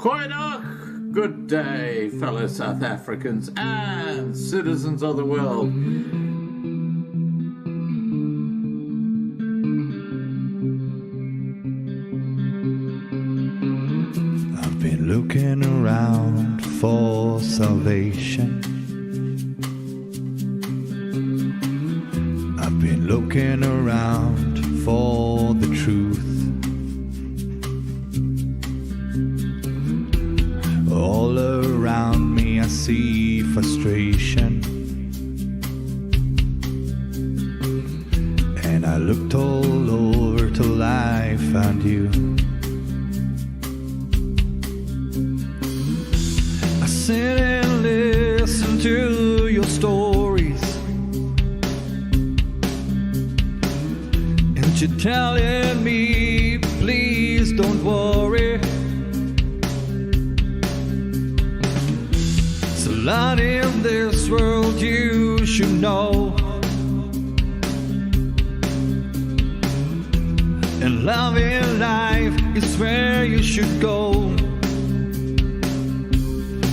Goeiedag, good day, fellow South Africans and citizens of the world. I've been looking around for salvation. I've been looking around for the truth. All around me I see frustration, and I looked all over till I found you. I sit and listen to your stories, and you're telling me, please don't worry. There's a lot in this world you should know, and love in life is where you should go.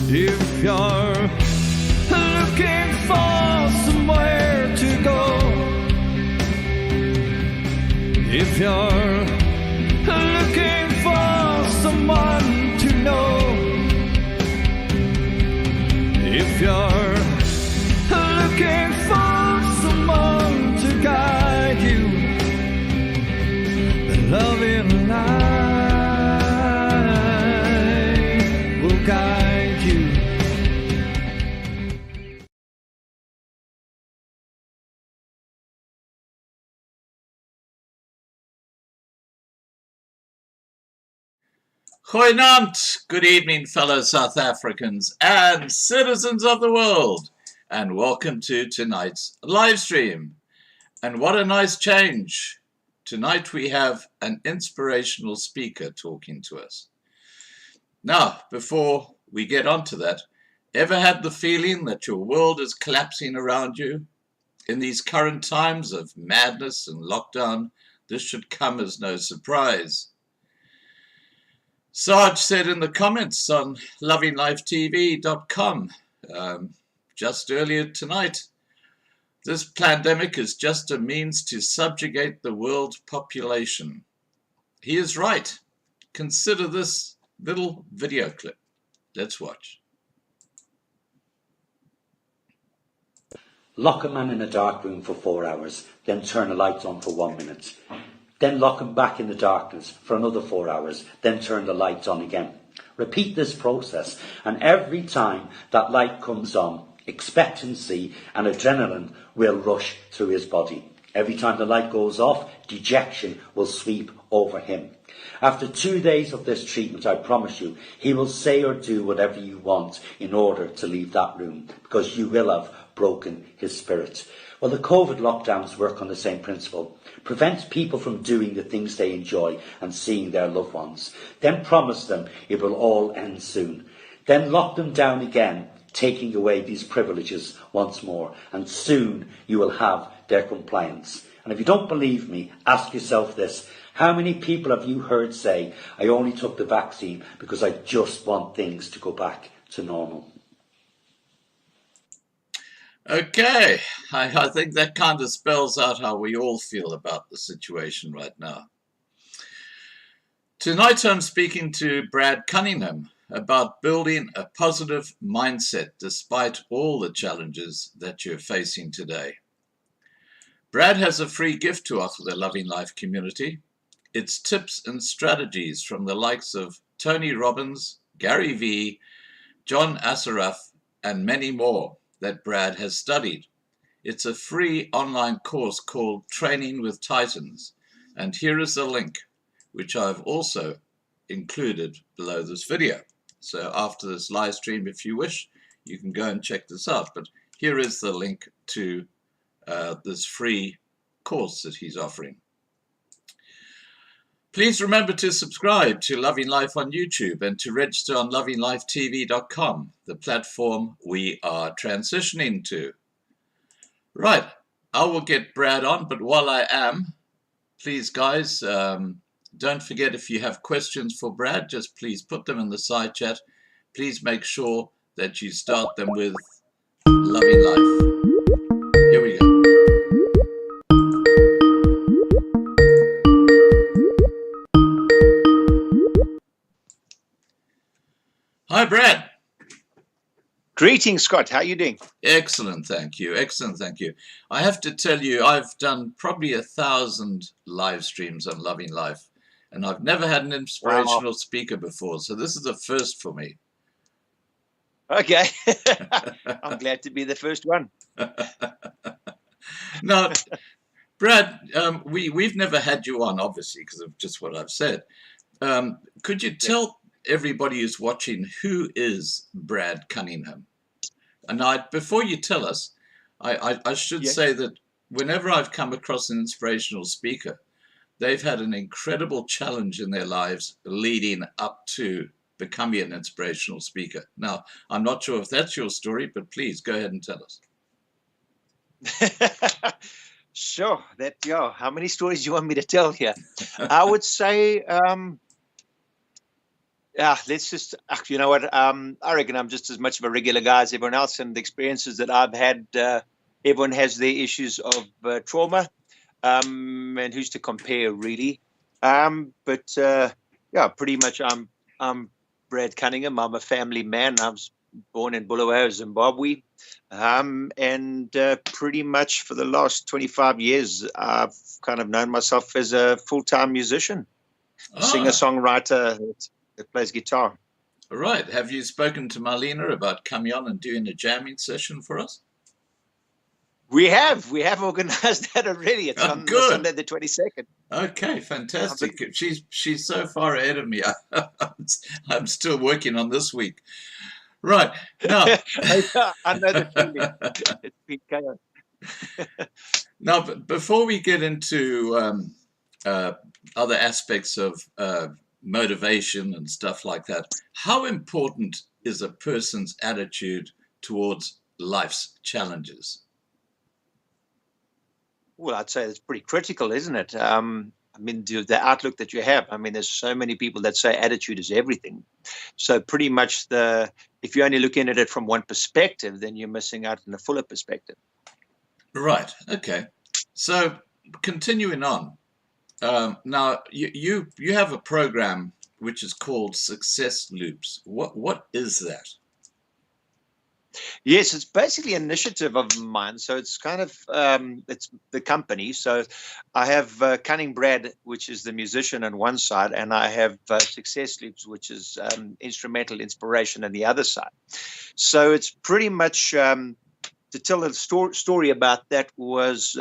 If you're looking for somewhere to go, if you're looking for someone to know, if you're looking for someone to guide you, then love in life will guide you. Goeienaand, good evening, fellow South Africans and citizens of the world, and welcome to tonight's live stream. And what a nice change. Tonight we have an inspirational speaker talking to us. Now, before we get on to that, ever had the feeling that your world is collapsing around you? In these current times of madness and lockdown, this should come as no surprise. Sarge said in the comments on lovinglifetv.com just earlier tonight, this pandemic is just a means to subjugate the world population. He is right. Consider this little video clip. Let's watch. Lock a man in a dark room for 4 hours, then turn the lights on for 1 minute. Then lock him back in the darkness for another 4 hours, then turn the lights on again. Repeat this process, and every time that light comes on, expectancy and adrenaline will rush through his body. Every time the light goes off, dejection will sweep over him. After 2 days of this treatment, I promise you, he will say or do whatever you want in order to leave that room, because you will have broken his spirit. Well, the COVID lockdowns work on the same principle. Prevent people from doing the things they enjoy and seeing their loved ones. Then promise them it will all end soon. Then lock them down again, taking away these privileges once more. And soon you will have their compliance. And if you don't believe me, ask yourself this. How many people have you heard say, I only took the vaccine because I just want things to go back to normal? Okay, I think that kind of spells out how we all feel about the situation right now. Tonight I'm speaking to Brad Cunningham about building a positive mindset despite all the challenges that you're facing today. Brad has a free gift to offer the Loving Life community. It's tips and strategies from the likes of Tony Robbins, Gary Vee, John Assaraf, and many more that Brad has studied. It's a free online course called Training with Titans, and here is the link, which I've also included below this video. So after this live stream, if you wish, you can go and check this out, but here is the link to this free course that he's offering. Please remember to subscribe to Loving Life on YouTube and to register on lovinglifetv.com, the platform we are transitioning to. Right, I will get Brad on, but while I am, please guys, don't forget, if you have questions for Brad, just please put them in the side chat. Please make sure that you start them with loving life. Here we go. Hi, Brad. Greetings, Scott. How are you doing? Excellent, thank you. Excellent, thank you. I have to tell you, I've done probably 1,000 live streams on Loving Life, and I've never had an inspirational speaker before, so this is a first for me. Okay. I'm glad to be the first one. Now, Brad, we've never had you on, obviously, because of just what I've said. Could you tell everybody who's watching who is Brad Cunningham? And before you tell us, I should say that whenever I've come across an inspirational speaker, they've had an incredible challenge in their lives leading up to becoming an inspirational speaker. Now, I'm not sure if that's your story, but please go ahead and tell us. Sure. How many stories do you want me to tell here? I would say, let's just, you know what? I reckon I'm just as much of a regular guy as everyone else, and the experiences that I've had, everyone has their issues of trauma, and who's to compare, really? Pretty much I'm Brad Cunningham. I'm a family man. I was born in Bulawayo, Zimbabwe. Pretty much for the last 25 years, I've kind of known myself as a full-time musician, singer-songwriter that plays guitar. All right. Have you spoken to Marlena about coming on and doing a jamming session for us? We have organized that already. It's on Sunday the 22nd. Okay, fantastic. She's so far ahead of me. I'm still working on this week. Right. Now, I know the feeling. It's been chaos. Now, before we get into other aspects of motivation and stuff like that, how important is a person's attitude towards life's challenges? Well, I'd say it's pretty critical, isn't it? I mean, the outlook that you have. I mean, there's so many people that say attitude is everything. So pretty much if you're only looking at it from one perspective, then you're missing out on a fuller perspective. Right. Okay. So continuing on, now you have a program which is called Success Loops. What is that? Yes, it's basically an initiative of mine. So it's kind of it's the company. So I have Cunningham Brad, which is the musician on one side, and I have Success Loops, which is instrumental inspiration on the other side. So it's pretty much to tell a story about that was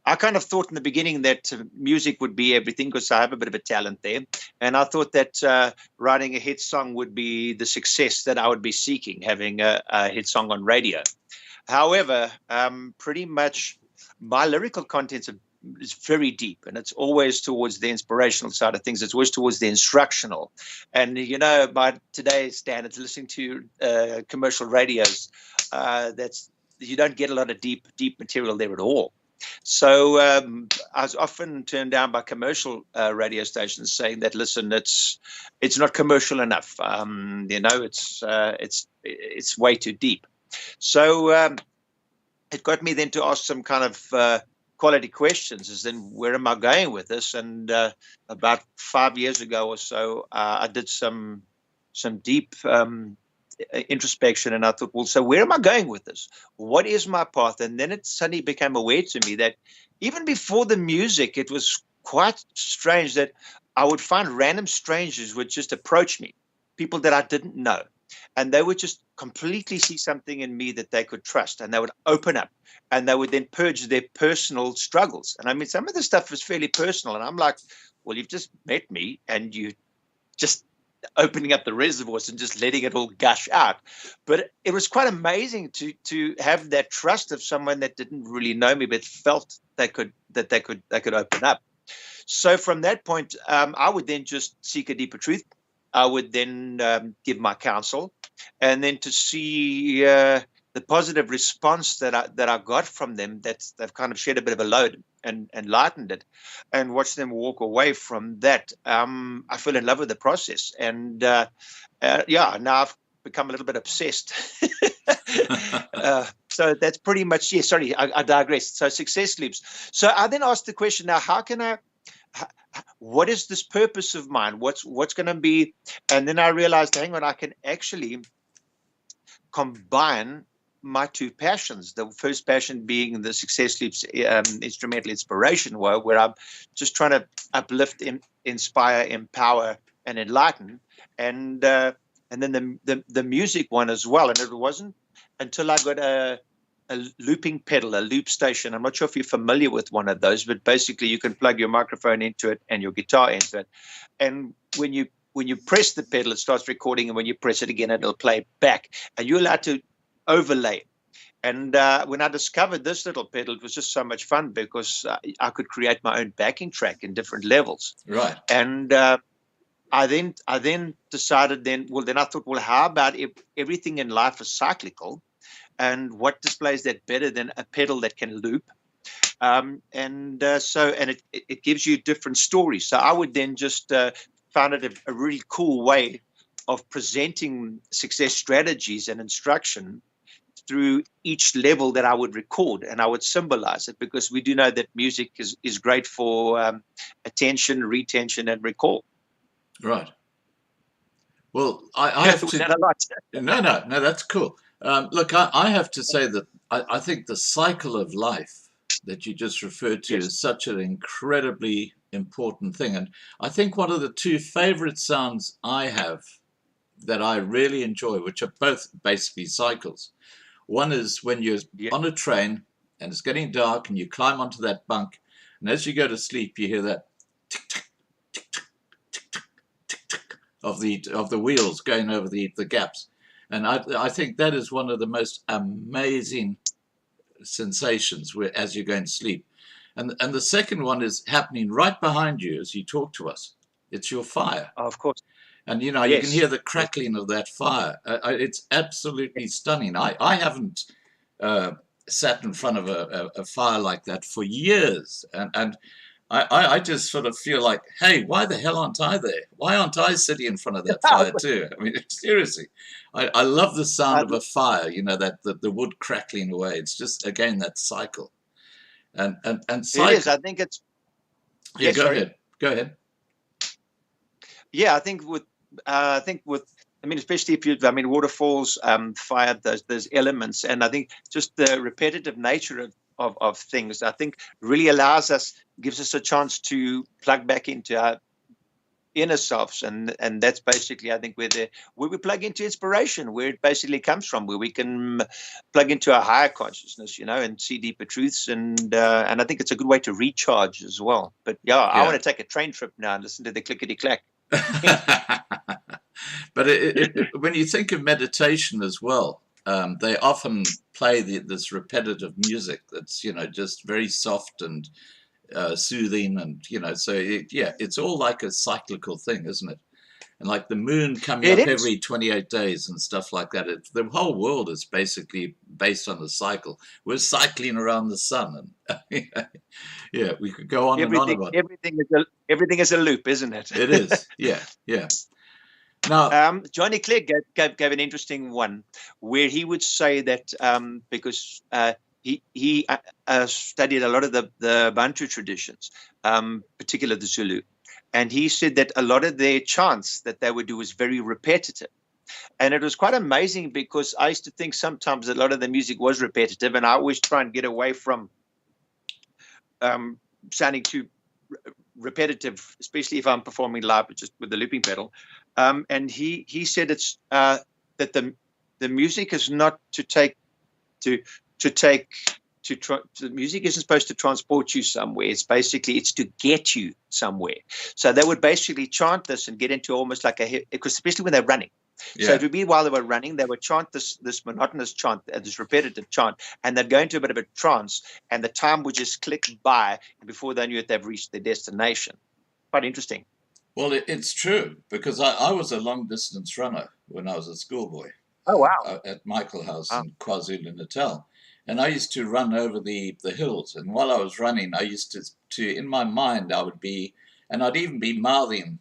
I kind of thought in the beginning that music would be everything because I have a bit of a talent there. And I thought that writing a hit song would be the success that I would be seeking, having a hit song on radio. However, pretty much my lyrical content is very deep, and it's always towards the inspirational side of things. It's always towards the instructional. And, you know, by today's standards, listening to commercial radios, you don't get a lot of deep material there at all. So I was often turned down by commercial radio stations saying that, listen, it's not commercial enough. You know, it's way too deep. So it got me then to ask some kind of quality questions. Is then where am I going with this? And about 5 years ago or so, I did some deep introspection, and I thought, well, so where am I going with this? What is my path? And then it suddenly became aware to me that even before the music, it was quite strange that I would find random strangers would just approach me, people that I didn't know, and they would just completely see something in me that they could trust, and they would open up, and they would then purge their personal struggles. And I mean, some of the stuff was fairly personal, and I'm like, well, you've just met me, and you just opening up the reservoirs and just letting it all gush out. But it was quite amazing to have that trust of someone that didn't really know me but felt they could open up. So from that point, I would then just seek a deeper truth. I would then give my counsel, and then to see the positive response that I got from them, that they've kind of shed a bit of a load and lightened it, and watch them walk away from that. I fell in love with the process, and yeah, now I've become a little bit obsessed. So that's pretty much, yeah, sorry, I digressed. So success loops. So I then asked the question, now, how can I, what is this purpose of mine? What's going to be? And then I realized, hang on, I can actually combine my two passions. The first passion being the success loops, instrumental inspiration, where I'm just trying to uplift, inspire, empower, and enlighten. And then the music one as well. And it wasn't until I got a looping pedal, a loop station. I'm not sure if you're familiar with one of those, but basically you can plug your microphone into it and your guitar into it. And when you press the pedal, it starts recording, and when you press it again, it'll play back. And you're allowed to overlay. And when I discovered this little pedal, it was just so much fun, because I could create my own backing track in different levels. Right. And I then decided, then I thought, well, how about if everything in life is cyclical, and what displays that better than a pedal that can loop? So it gives you different stories. So I would then just found it a really cool way of presenting success strategies and instruction through each level that I would record, and I would symbolize it, because we do know that music is great for attention, retention, and recall. Right. Well, I have to. That a lot. No, that's cool. Look, I have to say that I think the cycle of life that you just referred to is such an incredibly important thing. And I think one of the two favorite sounds I have that I really enjoy, which are both basically cycles. One is when you're on a train and it's getting dark and you climb onto that bunk, and as you go to sleep, you hear that tick tick tick tick tick tick tick tick of the wheels going over the gaps. And I think that is one of the most amazing sensations as you're going to sleep. And the second one is happening right behind you as you talk to us. It's your fire. Oh, of course. And, you can hear the crackling of that fire. It's absolutely stunning. I haven't sat in front of a fire like that for years. And I just sort of feel like, hey, why the hell aren't I there? Why aren't I sitting in front of that fire too? I mean, seriously, I love the sound of a fire, that the wood crackling away. It's just, again, that cycle. And cycle. It is. I think it's. Yeah, go ahead. Yeah, I think with, especially if waterfalls, fire, those elements, and I think just the repetitive nature of things, I think really gives us a chance to plug back into our inner selves, and that's basically, I think, where we plug into inspiration, where it basically comes from, where we can plug into our higher consciousness, and see deeper truths, and I think it's a good way to recharge as well. But I want to take a train trip now and listen to the clickety clack. But when you think of meditation as well, they often play this repetitive music that's just very soft and soothing, and so it's all like a cyclical thing, isn't it? And like the moon coming up every 28 days and stuff like that. The whole world is basically based on the cycle. We're cycling around the sun, and we could go on and on about it. Everything is a loop, isn't it? It is. Yeah. Now, Johnny Clegg gave an interesting one where he would say that because he studied a lot of the Bantu traditions, particularly the Zulu, and he said that a lot of their chants that they would do was very repetitive. And it was quite amazing, because I used to think sometimes a lot of the music was repetitive, and I always try and get away from sounding too repetitive, especially if I'm performing live music with the looping pedal. And he said it's that the music is not the music isn't supposed to transport you somewhere. It's to get you somewhere. So they would basically chant this and get into almost like because especially when they're running. Yeah. So it would be while they were running, they would chant this monotonous chant, this repetitive chant, and they'd go into a bit of a trance, and the time would just click by, and before they knew it, they've reached their destination. Quite interesting. Well, it's true, because I was a long-distance runner when I was a schoolboy. Oh, wow. at Michael House Wow. in KwaZulu-Natal. And I used to run over the hills. And while I was running, I used to in my mind, I would be, and I'd even be mouthing,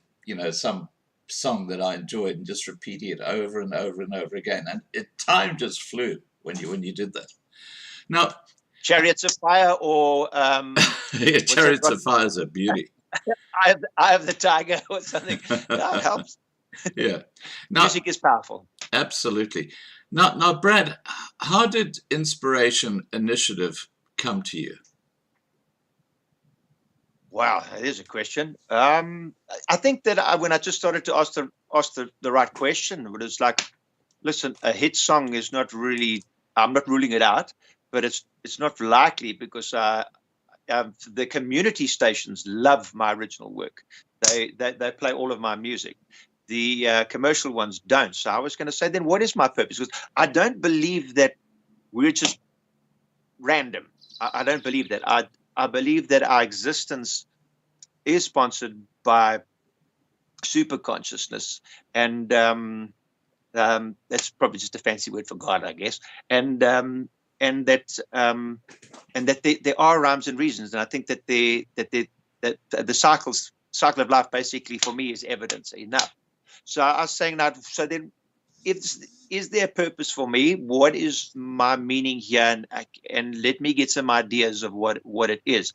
some song that I enjoyed and just repeating it over and over and over again. And time just flew when you did that. Now, Chariots of Fire or yeah, what's that? Chariots of Fire is a beauty. Eye of the Tiger or something. That helps. Yeah. Now, Music is powerful. absolutely. Now, Brad, how did Inspiration Initiative come to you? Wow, that is a question. I think that when I just started to ask the right question, it was like, listen, a hit song is not really. I'm not ruling it out, but it's not likely because the community stations love my original work. They play all of my music. The commercial ones don't. So I was going to say, then what is my purpose? Because I don't believe that we're just random. I don't believe that. I believe that our existence is sponsored by super consciousness, and that's probably just a fancy word for God, I guess. And that there are rhymes and reasons, and I think that the cycle of life basically for me is evidence enough. So I was saying that. So then, is there a purpose for me? What is my meaning here? And let me get some ideas of what it is.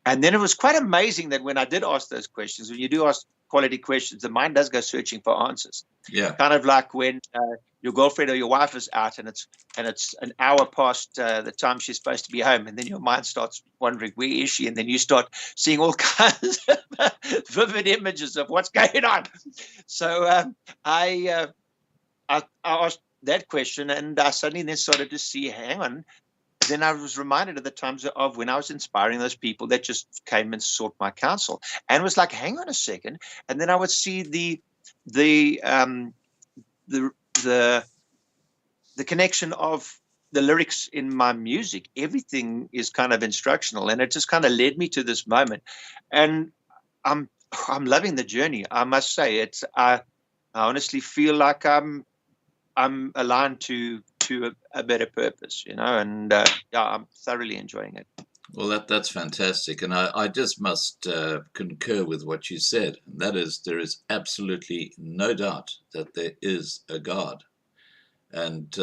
And then it was quite amazing that when I did ask those questions, when you do ask quality questions, the mind does go searching for answers. Yeah. Kind of like when your girlfriend or your wife is out and it's an hour past the time she's supposed to be home, and then your mind starts wondering, where is she? And then you start seeing all kinds of vivid images of what's going on. So I asked that question, and I suddenly then started to see, hang on. Then I was reminded of the times of when I was inspiring those people that just came and sought my counsel, and was like, hang on a second. And then I would see the connection of the lyrics in my music. Everything is kind of instructional, and it just kind of led me to this moment. And I'm loving the journey. I must say, I honestly feel like I'm aligned to a better purpose, and I'm thoroughly enjoying it. Well, that's fantastic, and I just must concur with what you said. And that is, there is absolutely no doubt that there is a God, and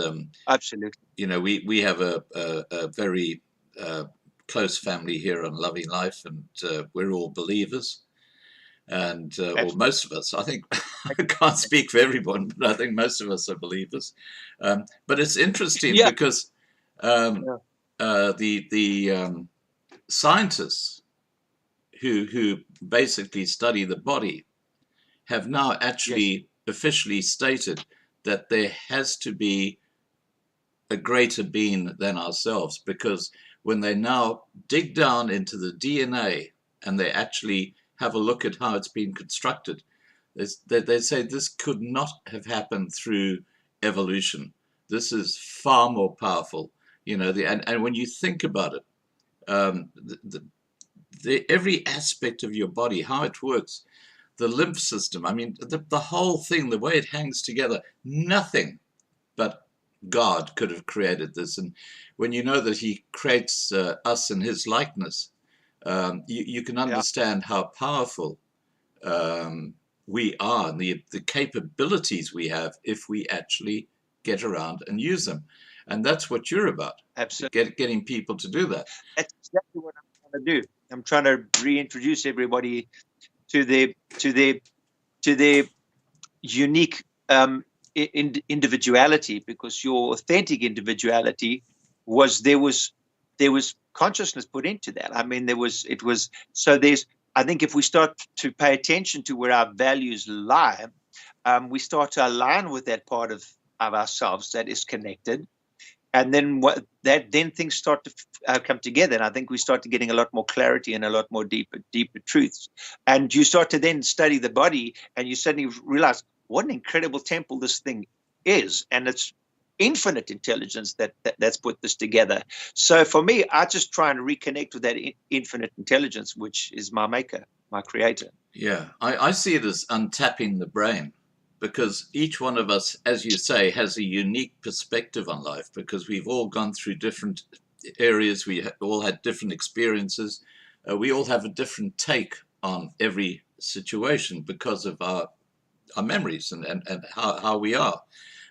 Absolutely. we have a very close family here on Loving Life, and we're all believers. And or most of us, I think, I can't speak for everyone, but I think most of us are believers. But it's interesting because the scientists who basically study the body have now actually officially stated that there has to be a greater being than ourselves, because when they now dig down into the DNA and they actually have a look at how it's been constructed, they say this could not have happened through evolution. This is far more powerful, and when you think about it, every aspect of your body, how it works, the lymph system, I mean, the whole thing, the way it hangs together, nothing but God could have created this. And when you know that he creates us in his likeness, you can understand how powerful we are, and the capabilities we have if we actually get around and use them. And that's what you're about. Absolutely. Getting people to do that. That's exactly what I'm trying to do. I'm trying to reintroduce everybody to their unique individuality, because your authentic individuality there was consciousness put into that. I mean, I think if we start to pay attention to where our values lie, we start to align with that part of ourselves that is connected. And then then things start to come together. And I think we start to getting a lot more clarity and a lot more deeper truths. And you start to then study the body, and you suddenly realize what an incredible temple this thing is. And it's infinite intelligence that's put this together. So for me, I just try and reconnect with that infinite intelligence, which is my maker, my creator. Yeah, I see it as untapping the brain. because each one of us, as you say, has a unique perspective on life, because we've all gone through different areas. We all had different experiences. We all have a different take on every situation because of our memories and how we are.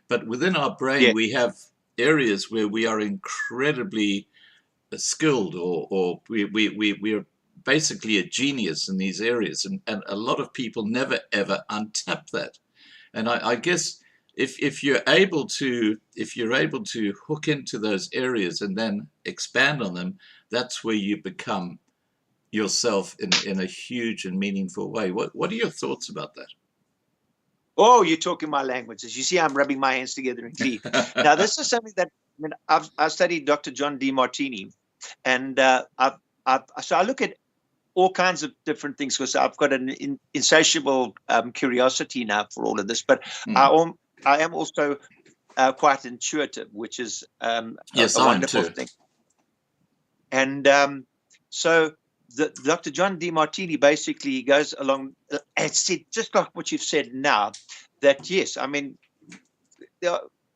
But within our brain, Yeah. we have areas where we are incredibly skilled, or we are basically a genius in these areas. And a lot of people never, ever untap that. And I guess if you're able to hook into those areas and then expand on them, that's where you become yourself in a huge and meaningful way. What are your thoughts about Oh, you're talking my language. As you see, I'm rubbing my hands together in glee. Now, this is something that I've studied Dr. John DeMartini, and so I look at all kinds of different things because I've got an insatiable curiosity now for all of this. But that? I am also quite intuitive, which is Yes, a I am wonderful too. thing. And so Dr. John DeMartini basically goes along and said, just like what you've said now, that yes, I mean,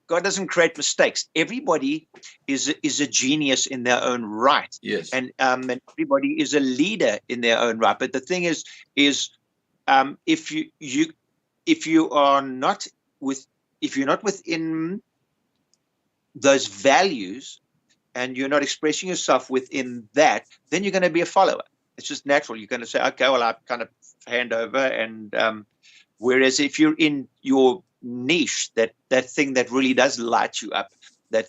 God doesn't create mistakes. Everybody is a genius in their own right, Yes. and everybody is a leader in their own right. But the thing is if you are not within those values, and you're not expressing yourself within that, then you're going to be a follower. It's just natural. You're going to say, okay, well, I kind of hand over. And whereas if you're in your niche, that thing that really does light you up, that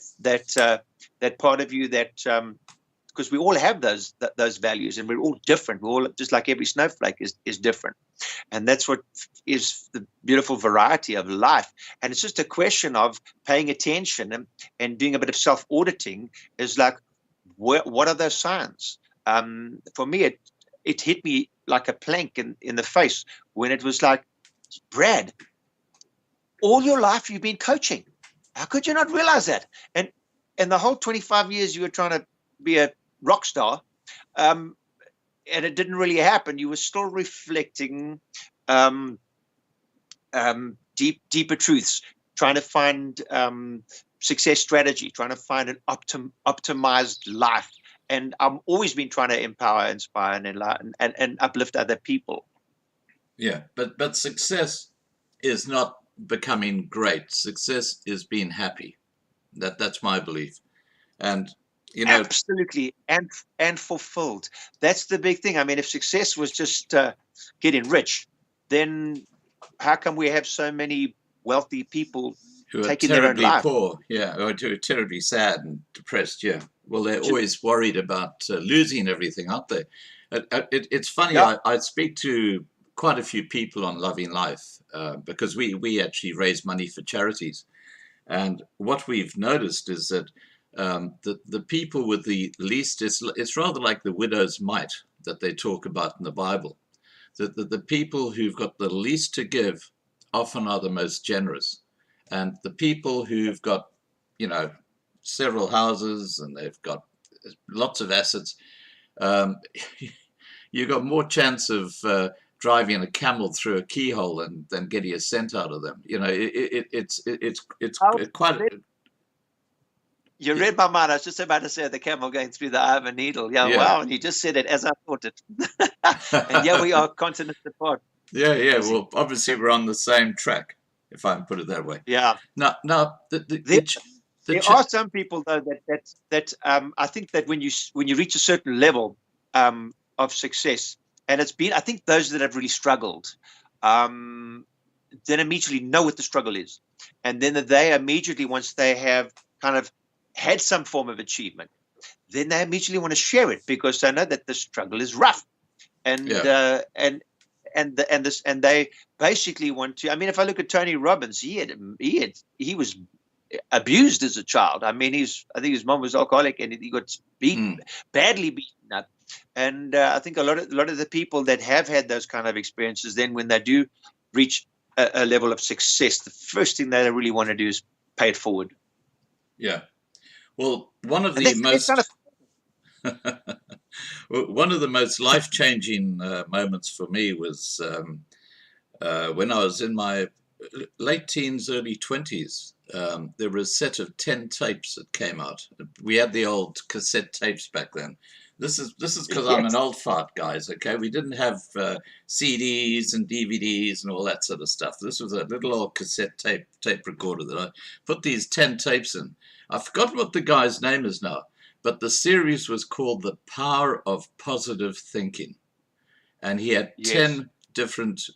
part of you that, because we all have those values, and we're all different. We're all just like every snowflake is different. And that's what is the beautiful variety of life. And it's just a question of paying attention and doing a bit of self-auditing. Is like, what are those signs? For me, it hit me like a plank in the face when it was like, Brad, all your life you've been coaching. How could you not realize that? And the whole 25 years you were trying to be a rock star, and it didn't really happen. You were still reflecting deeper truths, trying to find success strategy, trying to find an optimized life. And I've always been trying to empower, inspire, and enlighten and uplift other people. Yeah, but success is not becoming great. Success is being happy. That's my belief. And Absolutely, and fulfilled. That's the big thing. I mean, if success was just getting rich, then how come we have so many wealthy people who are taking their own terribly life? poor, yeah, or who are terribly sad and depressed, yeah. Well, they're always worried about losing everything, aren't they? It's funny. Yeah. I speak to quite a few people on Loving Life because we actually raise money for charities, and what we've noticed is that the people with the least, it's rather like the widow's mite that they talk about in the Bible. The people who've got the least to give often are the most generous. And the people who've got, several houses and they've got lots of assets, you've got more chance of driving a camel through a keyhole than getting a cent out of them. It's quite. You read my mind. I was just about to say the camel going through the eye of a needle. Yeah, Yeah. wow. And you just said it as I thought it. And yeah, we are continents apart. Yeah. Well, obviously we're on the same track, if I can put it that way. Yeah. Now, there are some people though that I think that when you reach a certain level of success, and I think those that have really struggled, then immediately know what the struggle is, and then they immediately, once they have kind of had some form of achievement, then they immediately want to share it because they know that the struggle is rough, and they basically want to. I mean, if I look at Tony Robbins, he was abused as a child. I mean, I think his mom was alcoholic and he got badly beaten up. And I think a lot of the people that have had those kind of experiences, then when they do reach a level of success, the first thing they really want to do is pay it forward. Yeah. Well, one of the most life-changing moments for me was when I was in my late teens, early 20s, there was a set of 10 tapes that came out. We had the old cassette tapes back then. This is because I'm an Yes. old fart, guys. Okay, we didn't have CDs and DVDs and all that sort of stuff. This was a little old cassette tape recorder that I put these 10 tapes in. I've forgotten what the guy's name is now, but the series was called The Power of Positive Thinking, and he had Yes. 10 different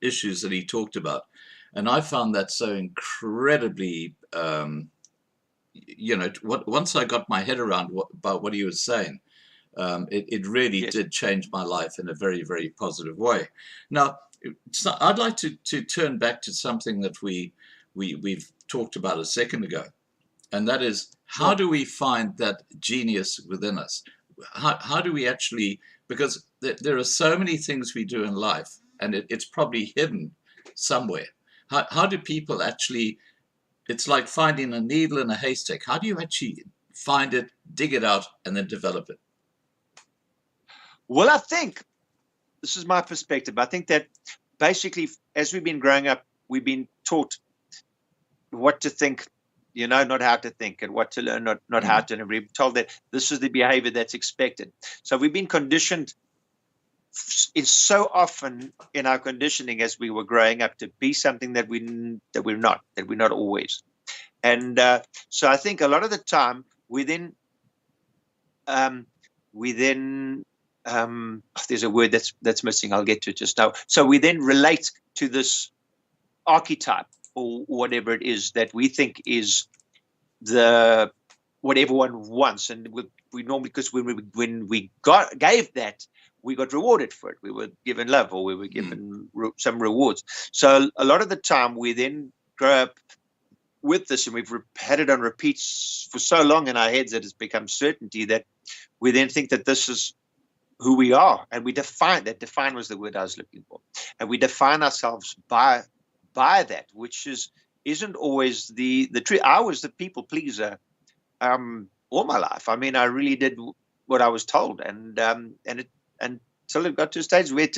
issues that he talked about. And I found that so incredibly, once I got my head around about what he was saying, it really Yes. did change my life in a very, very positive way. Now, I'd like to turn back to something that we've talked about a second ago, and that is, how Sure. do we find that genius within us? How do we actually, because there are so many things we do in life, and it's probably hidden somewhere. How do people actually, it's like finding a needle in a haystack. How do you actually find it, dig it out, and then develop it? Well, I think this is my perspective. I think that basically, as we've been growing up, we've been taught what to think, not how to think, and what to learn, not how to learn. We've been told that this is the behavior that's expected. So we've been conditioned is so often in our conditioning as we were growing up to be something that we're not always. And so I think a lot of the time we then there's a word that's missing. I'll get to it just now. So we then relate to this archetype or whatever it is that we think is what everyone wants, and we normally, because when we gave that, we got rewarded for it. We were given love, or we were given some rewards. So a lot of the time we then grow up with this, and we've had it on repeats for so long in our heads that it's become certainty, that we then think that this is who we are, and we define that. Define was the word I was looking for, and we define ourselves by that, which isn't always the truth. I was the people pleaser all my life. I mean, I really did what I was told, and until it got to a stage where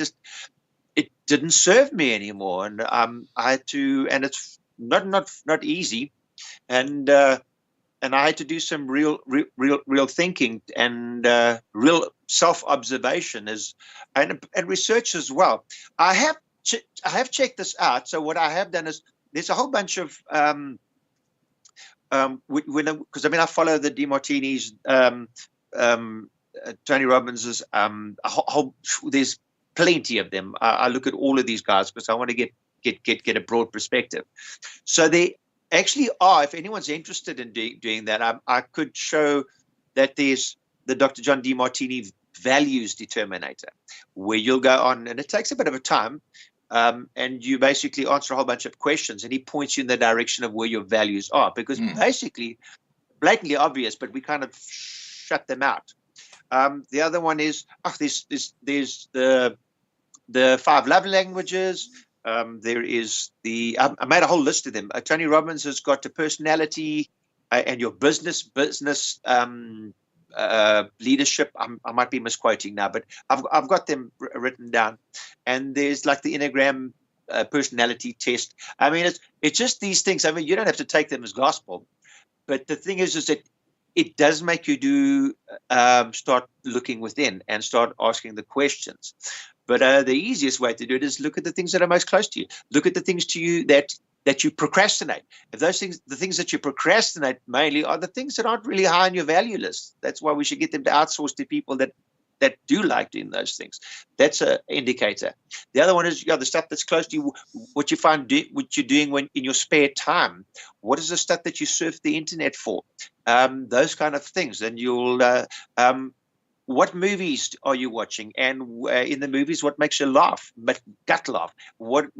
it didn't serve me anymore, and I had to, and it's not easy, and I had to do some real thinking and real self-observation and research as well. I have checked this out. So what I have done is, there's a whole bunch of because I follow the DeMartinis, Tony Robbins's, there's plenty of them. I look at all of these guys because I want to get a broad perspective. So they actually are, if anyone's interested in doing that, I could show that there's the Dr. John DeMartini Values Determinator, where you'll go on, and it takes a bit of a time, and you basically answer a whole bunch of questions, and he points you in the direction of where your values are, because basically, blatantly obvious, but we kind of shut them out. The other one is, there's the 5 love languages. There is I made a whole list of them. Tony Robbins has got the personality and your business leadership. I might be misquoting now, but I've got them written down. And there's like the Enneagram personality test. I mean, it's just these things. I mean, you don't have to take them as gospel, but the thing is that it does make you start looking within and start asking the questions. But the easiest way to do it is look at the things that are most close to you. Look at the things to you that you procrastinate. If the things that you procrastinate mainly are the things that aren't really high on your value list, that's why we should get them to outsource to people that do like doing those things. That's an indicator. The other one is the stuff that's close to you, what you find what you're doing when in your spare time. What is the stuff that you surf the internet for? Those kind of things. And you'll what movies are you watching? And in the movies, what makes you laugh, but gut laugh? What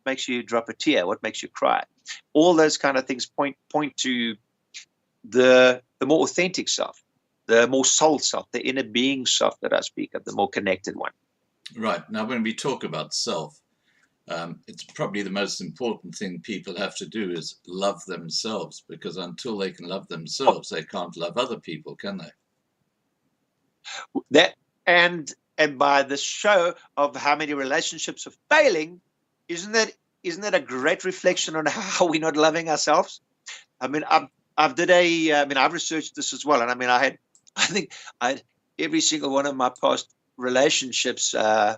makes you drop a tear? What makes you cry? All those kind of things point to the more authentic self, the more soul self, the inner being self that I speak of, the more connected one. Right. Now, when we talk about self, it's probably the most important thing people have to do is love themselves, because until they can love themselves, they can't love other people, can they? That and by the show of how many relationships are failing, isn't that isn't that a great reflection on how we're not loving ourselves? I mean, I've researched this as well, and I mean, I think I had every single one of my past relationships, my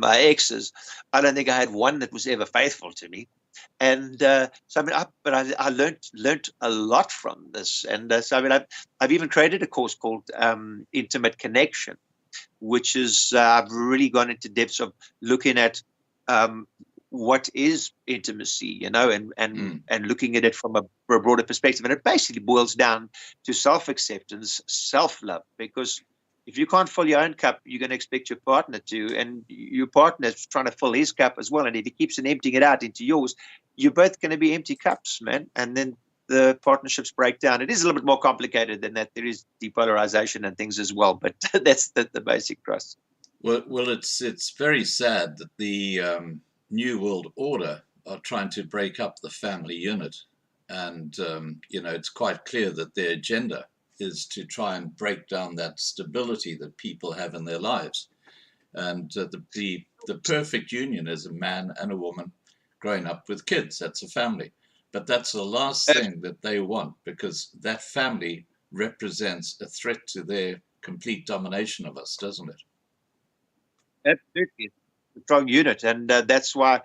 exes. I don't think I had one that was ever faithful to me. And so I mean, I learned a lot from this. And so I mean, I've even created a course called Intimate Connection, which is I've really gone into depths of looking at what is intimacy, you know, and looking at it from a broader perspective. And it basically boils down to self-acceptance, self-love, because if you can't fill your own cup, you're going to expect your partner to, and your partner is trying to fill his cup as well. And if he keeps on emptying it out into yours, you're both going to be empty cups, man. And then the partnerships break down. It is a little bit more complicated than that. There is depolarization and things as well, but that's the basic crux. Well, it's very sad that the New World Order are trying to break up the family unit, and it's quite clear that their agenda is to try and break down that stability that people have in their lives. And the perfect union is a man and a woman growing up with kids. That's a family. But that's the last thing that they want, because that family represents a threat to their complete domination of us, doesn't it? Absolutely, a strong unit, and that's one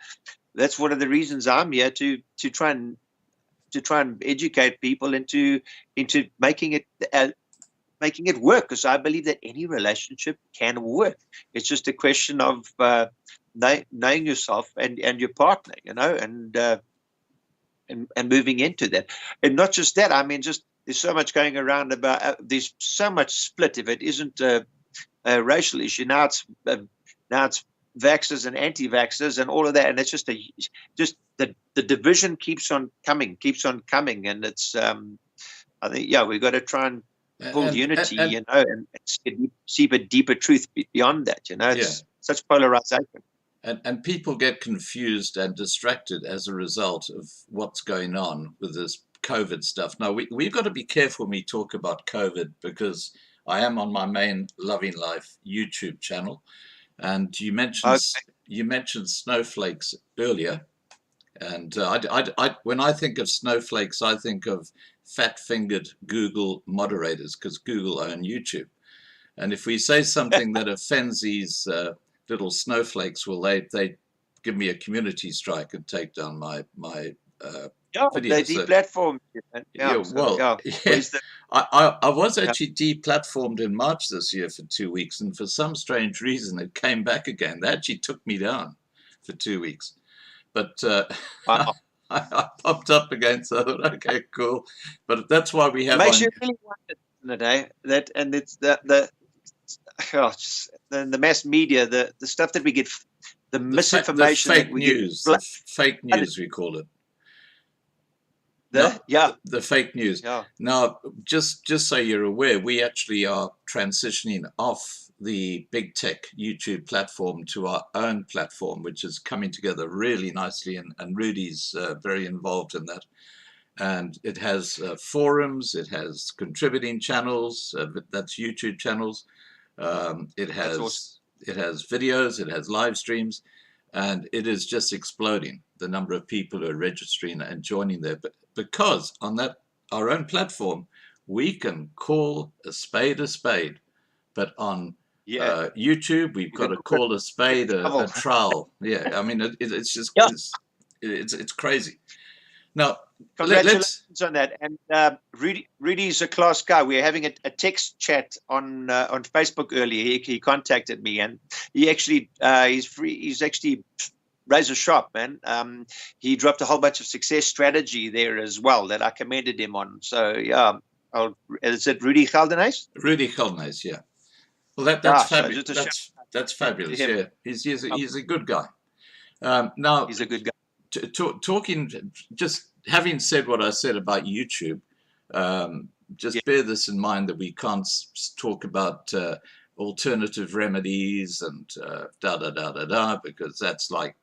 of the reasons I'm here to try and educate people into making it work, because I believe that any relationship can work. It's just a question of knowing yourself and your partner, you know, and moving into that. And not just that, I mean, just there's so much going around about there's so much split. If it isn't a racial issue, now it's vaxxers and anti-vaxxers and all of that, and it's just the division keeps on coming, and it's I think we've got to try and build unity, you know, and see a deeper truth beyond that, you know. It's such polarization. And people get confused and distracted as a result of what's going on with this COVID stuff. Now, we've got to be careful when we talk about COVID, because I am on my main Loving Life YouTube channel, and you mentioned snowflakes earlier. And when I think of snowflakes, I think of fat-fingered Google moderators, because Google own YouTube. And if we say something that offends these little snowflakes, well, they give me a community strike and take down my videos. They deplatformed. I was actually deplatformed in March this year for 2 weeks, and for some strange reason it came back again. They actually took me down for 2 weeks, but Wow. I popped up again, so I thought, okay, cool. But that's why we have. It makes you really wonder, doesn't it, that, and it's the mass media, the stuff that we get, the misinformation, the fake news, fake news, we call it. The fake news. Yeah. Now, just so you're aware, we actually are transitioning off the big tech YouTube platform to our own platform, which is coming together really nicely, and Rudy's very involved in that. And it has forums, it has contributing channels, that's YouTube channels. It has videos, it has live streams, and it is just exploding, the number of people who are registering and joining there. But because on our own platform, we can call a spade, but on YouTube, we've got to call a spade a trowel. Yeah, I mean, it's just it's crazy. Now, congratulations on that. And Rudy's a class guy. We were having a text chat on Facebook earlier. He contacted me, and he actually he's free. He's actually razor sharp, man. He dropped a whole bunch of success strategy there as well that I commended him on. So is it Rudy Geldenhuys? Rudy Geldenhuys, yeah. Well, that's fabulous. That's fabulous. Yeah, he's a good guy. Now he's a good guy. Talking, just having said what I said about YouTube, just bear this in mind, that we can't talk about alternative remedies and because that's like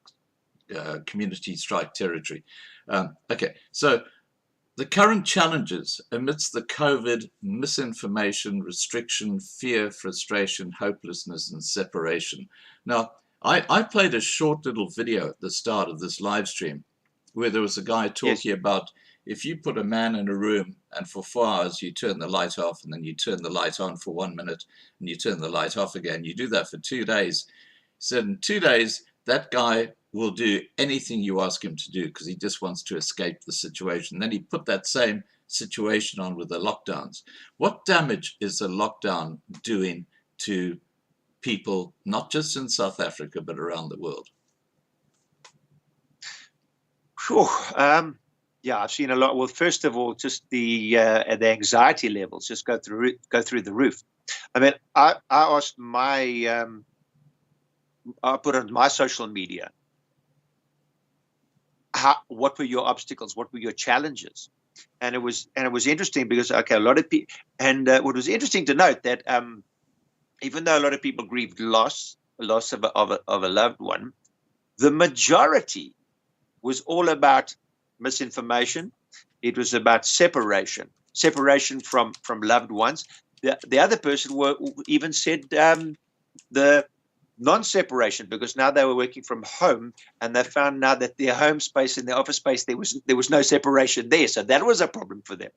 community strike territory. Okay, so the current challenges amidst the COVID, misinformation, restriction, fear, frustration, hopelessness, and separation. Now, I played a short little video at the start of this live stream where there was a guy talking about if you put a man in a room and for 4 hours you turn the light off and then you turn the light on for 1 minute and you turn the light off again, you do that for 2 days. He said in 2 days, that guy will do anything you ask him to do because he just wants to escape the situation. Then he put that same situation on with the lockdowns. What damage is a lockdown doing to people, not just in South Africa, but around the world? Sure. Yeah, I've seen a lot. Well, first of all, just the anxiety levels just go through the roof. I mean, I asked I put on my social media, what were your obstacles? What were your challenges? And it was interesting because, okay, a lot of people, and what was interesting to note that even though a lot of people grieved loss of a loved one, the majority was all about misinformation. It was about separation from loved ones. The other person even said the non-separation, because now they were working from home and they found now that their home space and their office space, there was no separation there. So that was a problem for them.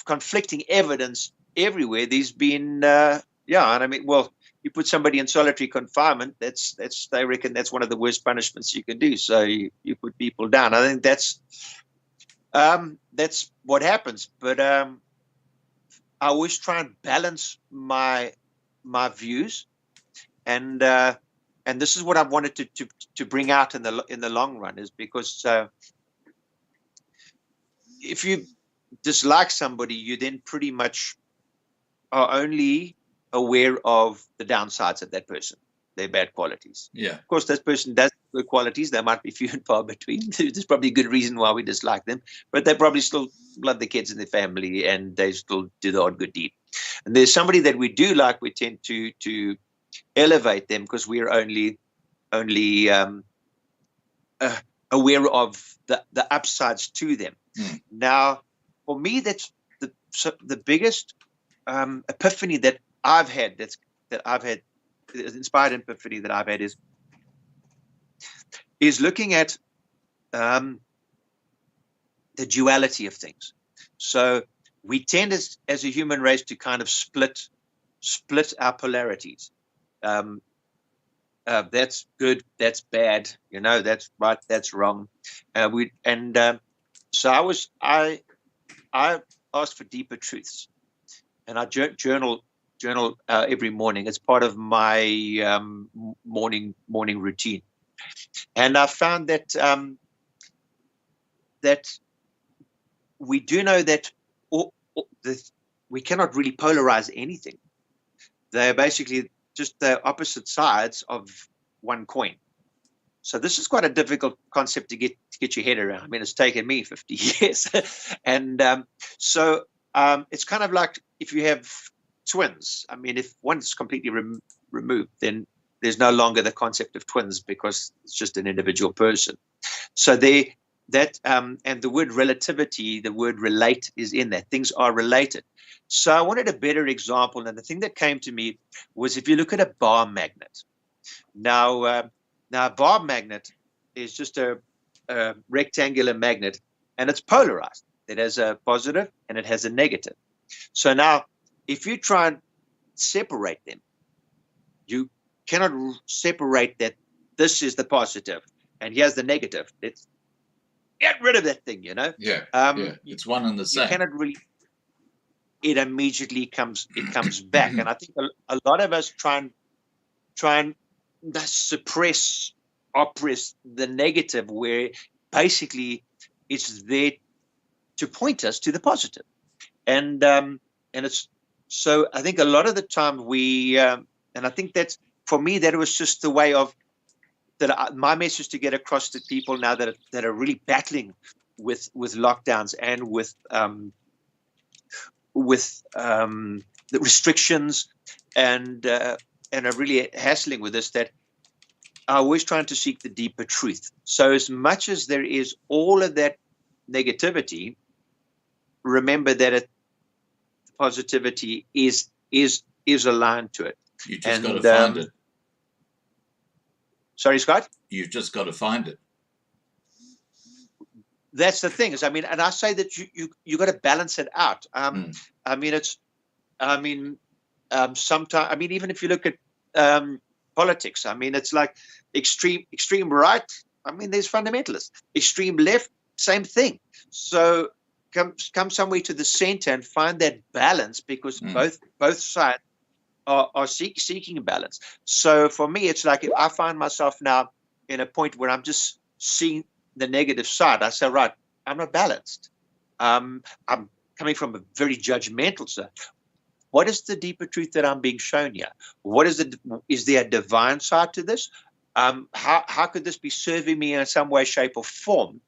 Conflicting evidence everywhere. There's been, and I mean, well, you put somebody in solitary confinement, they reckon that's one of the worst punishments you can do. So you put people down. I think that's what happens. But I always try and balance my views, and this is what I wanted to bring out in the long run, is because if you dislike somebody, you then pretty much are only aware of the downsides of that person, their bad qualities. Yeah. Of course, that person does have good qualities. They might be few and far between. There's probably a good reason why we dislike them, but they probably still love the kids in their family and they still do the odd good deed. And there's somebody that we do like, we tend to elevate them because we're only aware of the upsides to them. Mm. Now, for me, that's the biggest epiphany that I've had. The inspired epiphany that I've had is looking at the duality of things. So we tend as a human race to kind of split our polarities. That's good, that's bad, that's right, that's wrong. So I asked for deeper truths, and I journal every morning. It's part of my morning routine, and I found that that we do know that we cannot really polarize anything. They're basically just the opposite sides of one coin. So this is quite a difficult concept to get your head around. I mean, it's taken me 50 years. And so it's kind of like if you have twins. I mean, if one's completely removed, then there's no longer the concept of twins because it's just an individual person. So and the word relativity, the word relate is in that. Things are related. So I wanted a better example. And the thing that came to me was if you look at a bar magnet. Now, a bar magnet is just a rectangular magnet, and it's polarized. It has a positive and it has a negative. So now, if you try and separate them, you cannot separate that this is the positive and here's the negative. Let's get rid of that thing, Yeah. It's one and the same. You cannot really. It immediately comes back, and I think a lot of us try and suppress, oppress the negative, where basically it's there to point us to the positive, and it's so. I think a lot of the time we, and I think that's for me that was just the way of my message to get across to people now that are really battling with lockdowns and with the restrictions and are really hassling with this, that are always trying to seek the deeper truth. So as much as there is all of that negativity, remember that positivity is aligned to it. You just got to find it. Sorry, Scott? You've just got to find it. That's the thing. And I say that you got to balance it out. Sometimes, even if you look at politics, it's like extreme right. There's fundamentalists. Extreme left, same thing. So come somewhere to the center and find that balance, because both sides are seeking a balance. So for me, it's like if I find myself now in a point where I'm just seeing the negative side, I say, right, I'm not balanced. I'm coming from a very judgmental side. What is the deeper truth that I'm being shown here? Is there a divine side to this? How could this be serving me in some way, shape, or form?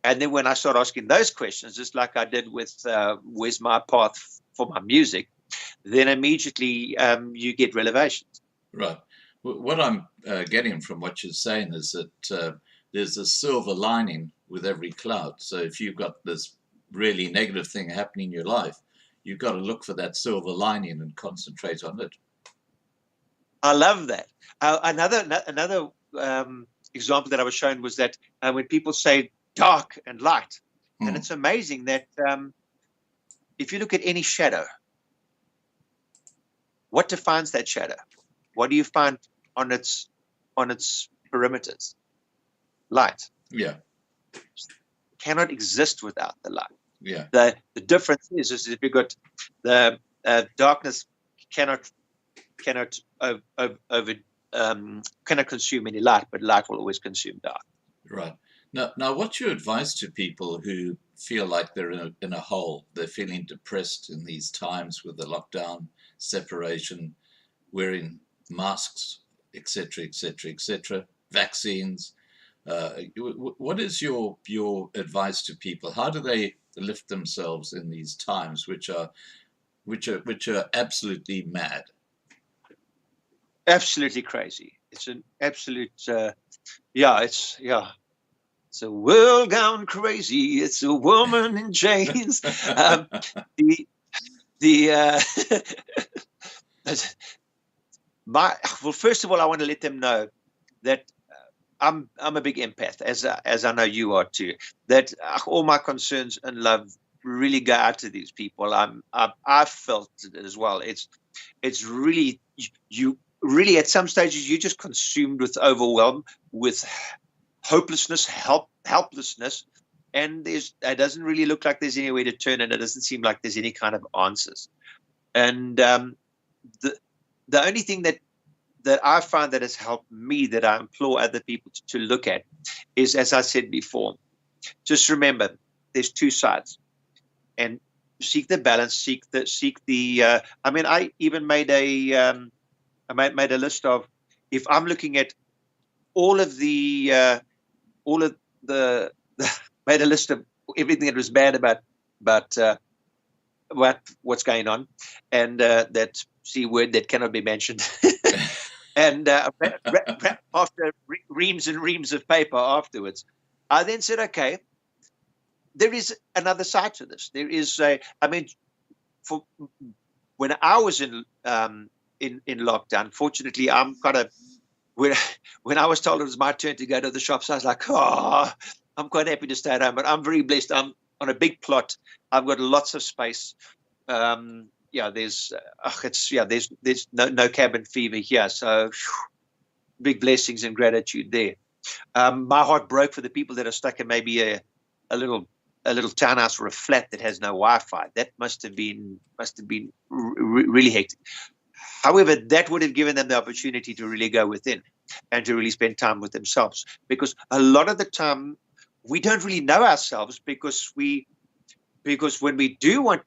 And then when I start asking those questions, just like I did with where's my path for my music, then immediately you get revelations. Right. What I'm getting from what you're saying is that there's a silver lining with every cloud. So if you've got this really negative thing happening in your life, you've got to look for that silver lining and concentrate on it. I love that. Another example that I was shown was that when people say dark and light, and it's amazing that if you look at any shadow, what defines that shadow? What do you find on its perimeters? Light. Yeah. Cannot exist without the light. Yeah. The difference is if you've got the darkness cannot consume any light, but light will always consume dark. Right. Now, what's your advice to people who feel like they're in a hole? They're feeling depressed in these times with the lockdown, separation, wearing masks, etc., etc., etc., vaccines. What is your advice to people? How do they lift themselves in these times, which are absolutely mad? Absolutely crazy. It's an absolute it's a world gone crazy. It's a woman in chains. First of all, I want to let them know that I'm a big empath, as I know you are too. That all my concerns and love really go out to these people. I felt it as well. It's really you really at some stages you're just consumed with overwhelm, with hopelessness, helplessness, and it doesn't really look like there's any way to turn, and it doesn't seem like there's any kind of answers. And the only thing that I find that has helped me, that I implore other people to look at, is, as I said before, just remember there's two sides, and seek the balance. Seek the. I even made made a list of, if I'm looking at all of the made a list of everything that was bad about what's going on, and that C word that cannot be mentioned. And after reams and reams of paper afterwards, I then said, okay, there is another side to this. There is for when I was in lockdown, fortunately, I'm kind of, when I was told it was my turn to go to the shops, I was like, I'm quite happy to stay at home, but I'm very blessed. I'm on a big plot. I've got lots of space. There's no cabin fever here, so big blessings and gratitude there. My heart broke for the people that are stuck in maybe a little townhouse or a flat that has no Wi-Fi. That must have been really hectic. However, that would have given them the opportunity to really go within and to really spend time with themselves, because a lot of the time we don't really know ourselves, because when we do want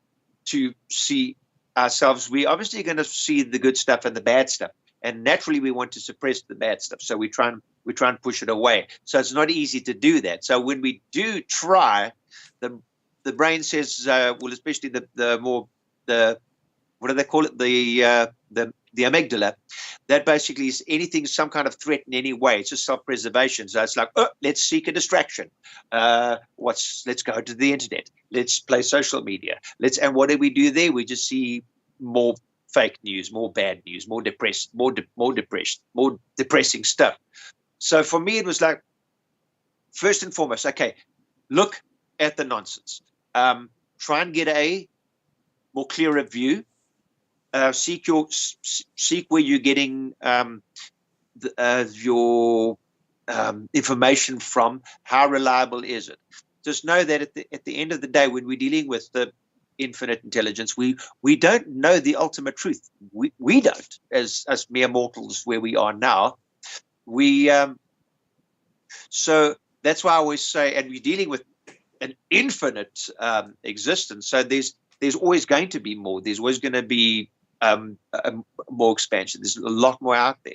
to see ourselves, we obviously are going to see the good stuff and the bad stuff, and naturally we want to suppress the bad stuff, so we try and push it away. So it's not easy to do that. So when we do try, the brain says, especially the what do they call it, the the amygdala, that basically is anything, some kind of threat in any way. It's just self-preservation. So it's like, oh, let's seek a distraction. Let's go to the internet. Let's play social media. And what do we do there? We just see more fake news, more bad news, more depressing stuff. So for me, it was like, first and foremost, okay, look at the nonsense. Try and get a more clearer view. Seek where you're getting your information from. How reliable is it? Just know that at the end of the day, when we're dealing with the infinite intelligence, we don't know the ultimate truth. We don't, as mere mortals where we are now. So that's why I always say, and we're dealing with an infinite existence. So there's always going to be more. There's always going to be more expansion. There's a lot more out there.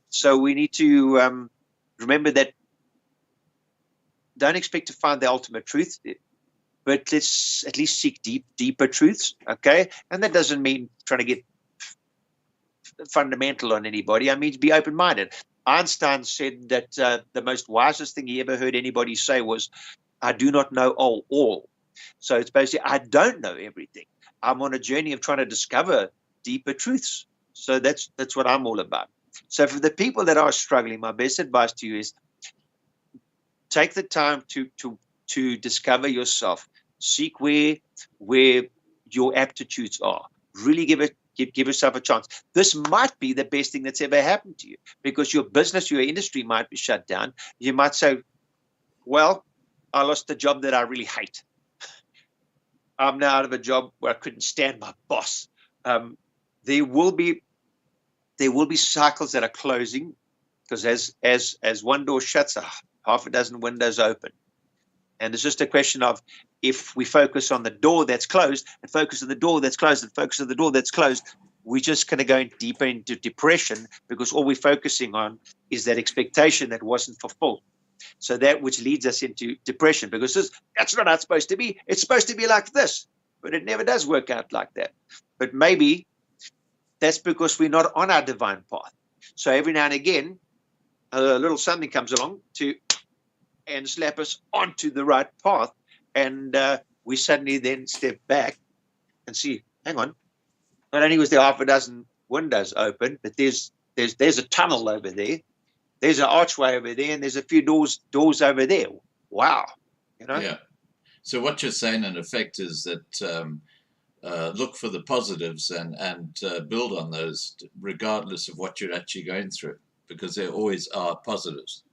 So we need to remember that. Don't expect to find the ultimate truth, but let's at least seek deeper truths. Okay, and that doesn't mean trying to get fundamental on anybody. I mean to be open-minded. Einstein said that the most wisest thing he ever heard anybody say was, "I do not know all." So it's basically, I don't know everything. I'm on a journey of trying to discover deeper truths. So that's what I'm all about. So for the people that are struggling, my best advice to you is take the time to discover yourself. Seek where your aptitudes are. Really give yourself a chance. This might be the best thing that's ever happened to you, because your business, your industry might be shut down. You might say, well, I lost the job that I really hate. I'm now out of a job where I couldn't stand my boss. There will be cycles that are closing, because as one door shuts, half a dozen windows open. And it's just a question of, if we focus on the door that's closed and focus on the door that's closed and focus on the door that's closed, we're just going to go deeper into depression, because all we're focusing on is that expectation that wasn't fulfilled. So that which leads us into depression, because that's not how it's supposed to be. It's supposed to be like this, but it never does work out like that. But maybe that's because we're not on our divine path. So every now and again, a little something comes along and slap us onto the right path, and we suddenly then step back and see, hang on, not only was there half a dozen windows open, but there's a tunnel over there. There's an archway over there, and there's a few doors over there. Wow. Yeah. So what you're saying, in effect, is that look for the positives and build on those, regardless of what you're actually going through, because there always are positives.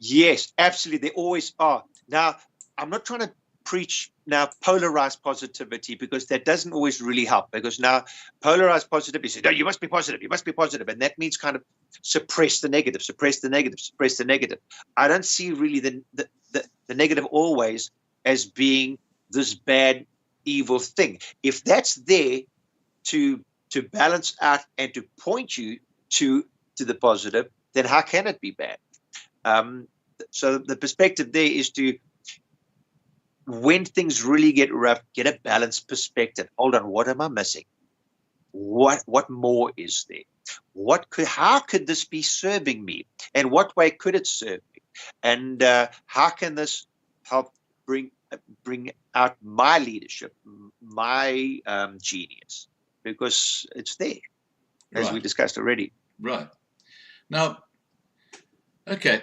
Yes, absolutely. There always are. Now, I'm not trying to preach now polarized positivity, because that doesn't always really help, because now polarized positivity says, no, you must be positive, and that means kind of suppress the negative. I don't see really the negative always as being this bad, evil thing. If that's there to balance out and to point you to the positive, then how can it be bad? So the perspective there is to, when things really get rough, get a balanced perspective. Hold on, what am I missing? What more is there? How could this be serving me? And what way could it serve me? And how can this help bring out my leadership, my genius? Because it's there, as we discussed already. Right. Now, okay,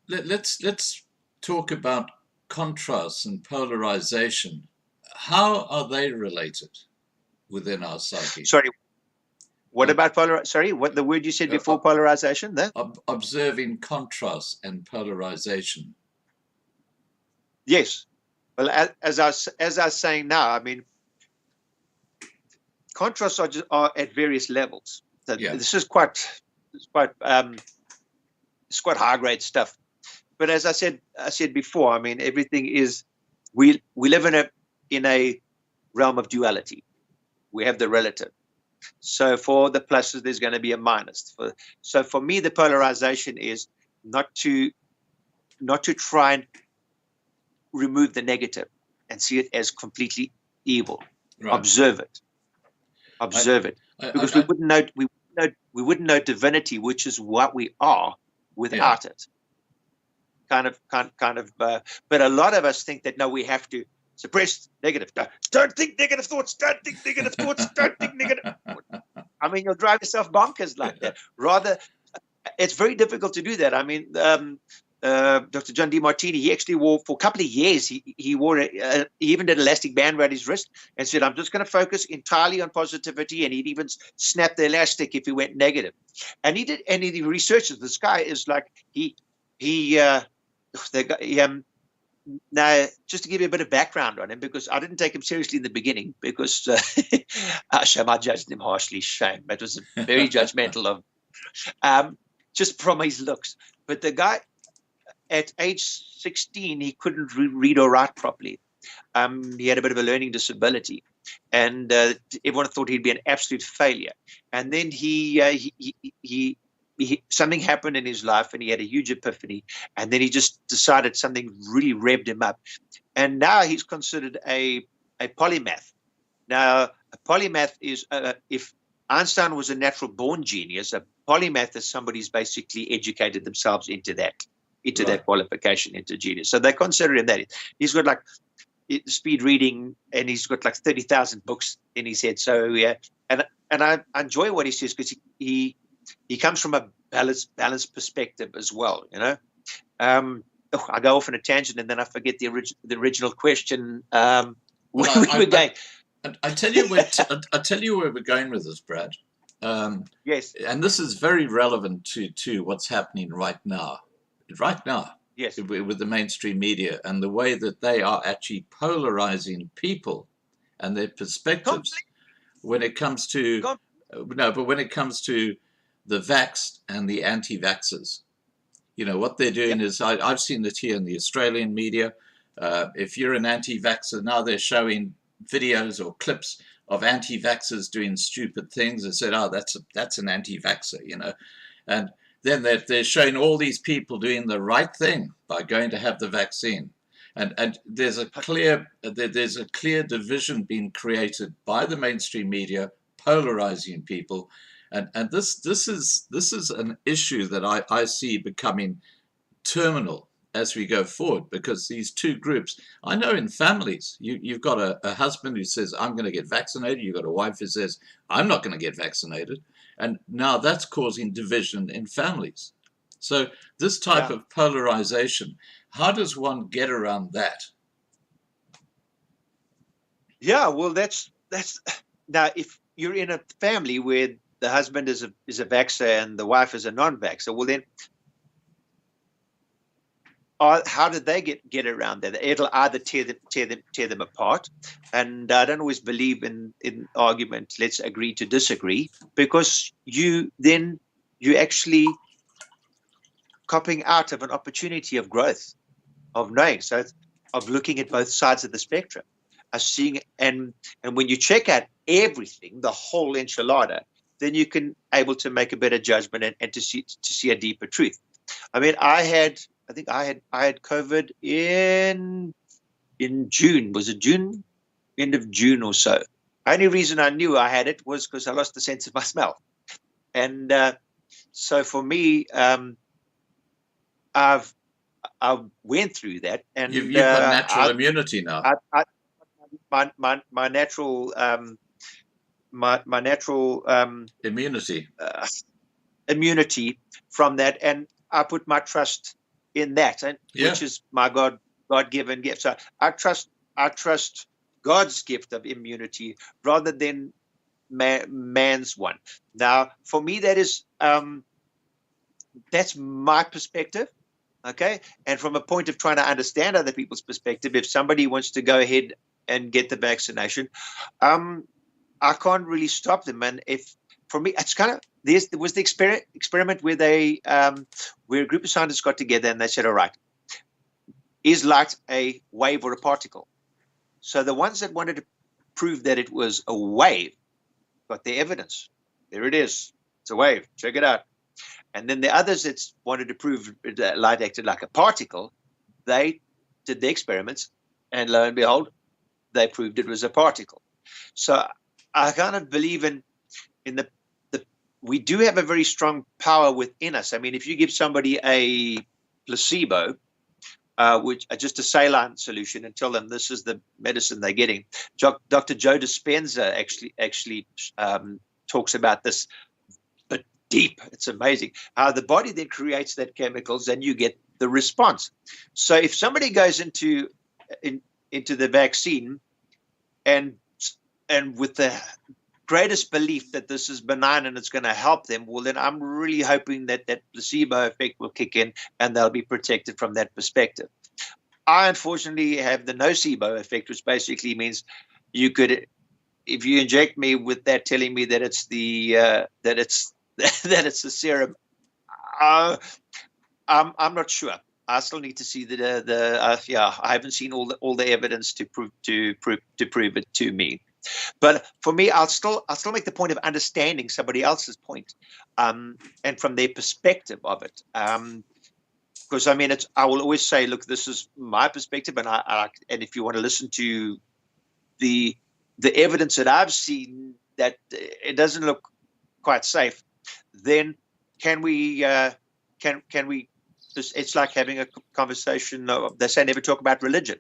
let's talk about contrast and polarization. How are they related within our psyche? Sorry, what about Sorry, what the word you said before polarization? There, observing contrast and polarization. Yes. Well, as I was saying now, I mean, contrasts are at various levels. So this is quite high grade stuff. But as I said before, I mean, everything is, we live in a realm of duality. We have the relative. So for the pluses, there's going to be a minus. So for me, the polarization is not to try and remove the negative and see it as completely evil. Right. Observe it. because I, we wouldn't know divinity, which is what we are, without it. But a lot of us think that no, we have to suppress negative. Don't think negative thoughts. Don't think negative thoughts. Don't think negative. I mean, you'll drive yourself bonkers like that. Rather, it's very difficult to do that. I mean, Dr. John DeMartini, he actually wore for a couple of years. He wore he even did elastic band around his wrist and said, "I'm just going to focus entirely on positivity." And he'd even snap the elastic if he went negative. And he did. And he researched this guy is like now, just to give you a bit of background on him, because I didn't take him seriously in the beginning, because I judged him harshly. Shame. It was very judgmental of just from his looks. But the guy, at age 16, he couldn't read or write properly. He had a bit of a learning disability, and everyone thought he'd be an absolute failure. And then something happened in his life, and he had a huge epiphany. And then he just decided something really revved him up. And now he's considered a polymath. Now, a polymath is, if Einstein was a natural born genius, a polymath is somebody who's basically educated themselves into that qualification, into genius. So they consider him that. He's got like speed reading, and he's got like 30,000 books in his head. So yeah, and I enjoy what he says, because he comes from a balanced perspective as well, you know. I go off on a tangent, and then I forget the original question. I tell you where we're going with this, Brad. Yes. And this is very relevant to what's happening right now. Yes. With the mainstream media and the way that they are actually polarizing people and their perspectives when it comes to the vaxxed and the anti-vaxxers. You know, what they're doing is, I've seen it here in the Australian media. If you're an anti-vaxxer, now they're showing videos or clips of anti-vaxxers doing stupid things. They said, oh, that's an anti-vaxxer, you know. And then they're showing all these people doing the right thing by going to have the vaccine. And there's a clear division being created by the mainstream media, polarizing people. And this is an issue that I see becoming terminal as we go forward, because these two groups, I know in families, you've got a husband who says, I'm going to get vaccinated. You've got a wife who says, I'm not going to get vaccinated. And now that's causing division in families. So this type of polarization, how does one get around that? Yeah, well, that's now, if you're in a family where the husband is a vaxxer and the wife is a non-vaxxer, well then, how did they get around that? It'll either tear them apart, and I don't always believe in argument. Let's agree to disagree, because you actually copping out of an opportunity of growth, of knowing, so of looking at both sides of the spectrum, of seeing, and when you check out everything, the whole enchilada, then you can able to make a better judgment and to see a deeper truth. I mean, I had COVID in June. Was it June? End of June or so. Only reason I knew I had it was because I lost the sense of my smell. And so for me, I went through that. And you've got natural immunity now. My natural immunity from that, and I put my trust in that, and which is my God-given gift. So I trust God's gift of immunity rather than man's one. Now, for me, that is that's my perspective. Okay, and from a point of trying to understand other people's perspective, if somebody wants to go ahead and get the vaccination, I can't really stop them. And if for me, it's kind of there was the experiment where where a group of scientists got together and they said, all right, is light a wave or a particle? So the ones that wanted to prove that it was a wave got the evidence. There it is. It's a wave. Check it out. And then the others that wanted to prove that light acted like a particle, they did the experiments, and lo and behold, they proved it was a particle. So I kind of believe in in the we do have a very strong power within us. I mean, if you give somebody a placebo, which just a saline solution, and tell them this is the medicine they're getting. Dr. Joe Dispenza actually talks about this, but deep. It's amazing how the body then creates that chemicals, and you get the response. So if somebody goes into the vaccine and with the greatest belief that this is benign and it's going to help them, well, then I'm really hoping that that placebo effect will kick in and they'll be protected from that perspective. I unfortunately have the nocebo effect, which basically means you could, if you inject me with that, telling me that it's the that it's the serum, I'm not sure. I still need to see I haven't seen all the evidence to prove it to me. But for me, I'll still make the point of understanding somebody else's point, and from their perspective of it. Because I mean, I will always say, look, this is my perspective, and and if you want to listen to the evidence that I've seen that it doesn't look quite safe, then can we? It's like having a conversation. They say never talk about religion.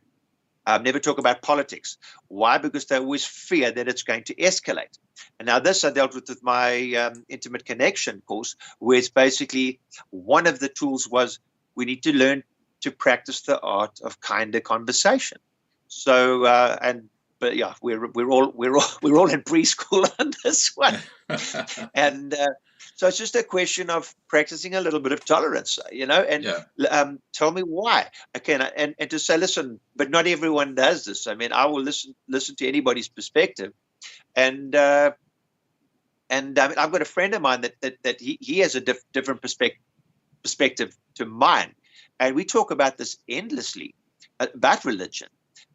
Never talk about politics. Why? Because they always fear that it's going to escalate. And now this I dealt with my intimate connection course, where it's basically one of the tools was we need to learn to practice the art of kinder conversation. So but yeah, we're all in preschool on this one, and so it's just a question of practicing a little bit of tolerance, and tell me why. Okay, and to say, listen, but not everyone does this. I mean, I will listen to anybody's perspective, and I mean, I've got a friend of mine that he has a different perspective to mine, and we talk about this endlessly, about religion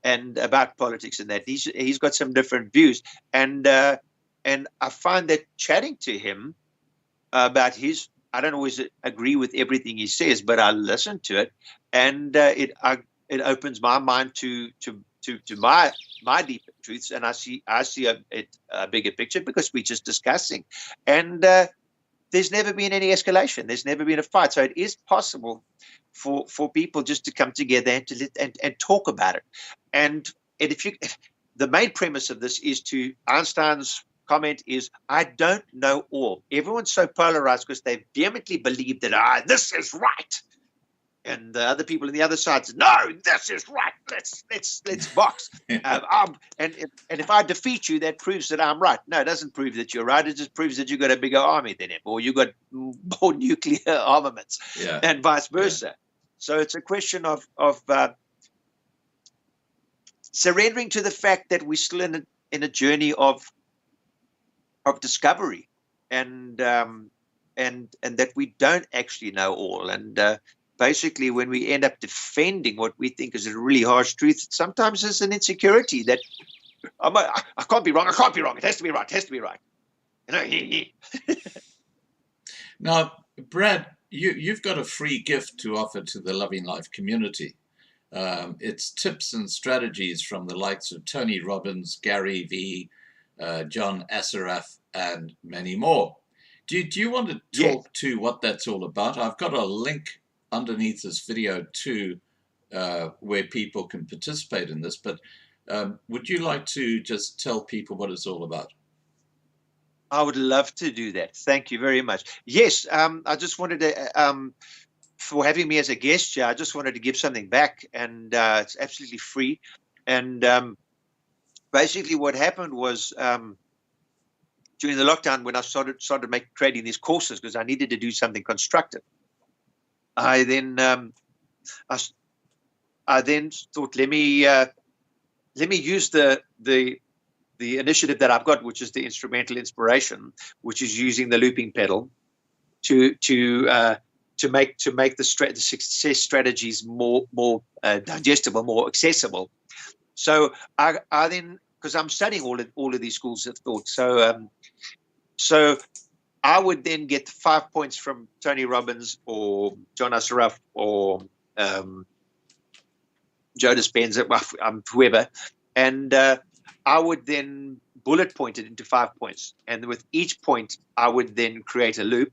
and about politics, and that he's got some different views, and I find that chatting to him about I don't always agree with everything he says, but I listen to it, and it opens my mind to my deeper truths, and I see a bigger picture because we're just discussing, and there's never been any escalation. There's never been a fight, so it is possible for people just to come together and talk about it. And if the main premise of this is to Einstein's comment is, I don't know all. Everyone's so polarized because they vehemently believe that this is right, and the other people on the other side say, no, this is right. Let's box. And if I defeat you, that proves that I'm right. No, it doesn't prove that you're right. It just proves that you got a bigger army than him, or you got more nuclear armaments, and vice versa. Yeah. So it's a question of surrendering to the fact that we're still in a journey of discovery, and that we don't actually know all, and basically when we end up defending what we think is a really harsh truth, sometimes there's an insecurity that I can't be wrong, it has to be right, Now, Brad, you've got a free gift to offer to the Loving Life community. It's tips and strategies from the likes of Tony Robbins, Gary Vee, John Assaraf, and many more. Do you want to talk to what that's all about? I've got a link underneath this video too, where people can participate in this, but would you like to just tell people what it's all about? I would love to do that. Thank you very much. Yes, I just wanted to, for having me as a guest here, I just wanted to give something back, and it's absolutely free. And basically what happened was during the lockdown, when I started creating these courses, because I needed to do something constructive, I then thought, let me use the initiative that I've got, which is the instrumental inspiration, which is using the looping pedal to make the success strategies more digestible, more accessible. So I then, because I'm studying all of these schools of thought, so I would then get 5 points from Tony Robbins or John Assaraf or Joe Dispenza, whoever, and I would then bullet pointed into 5 points. And with each point, I would then create a loop.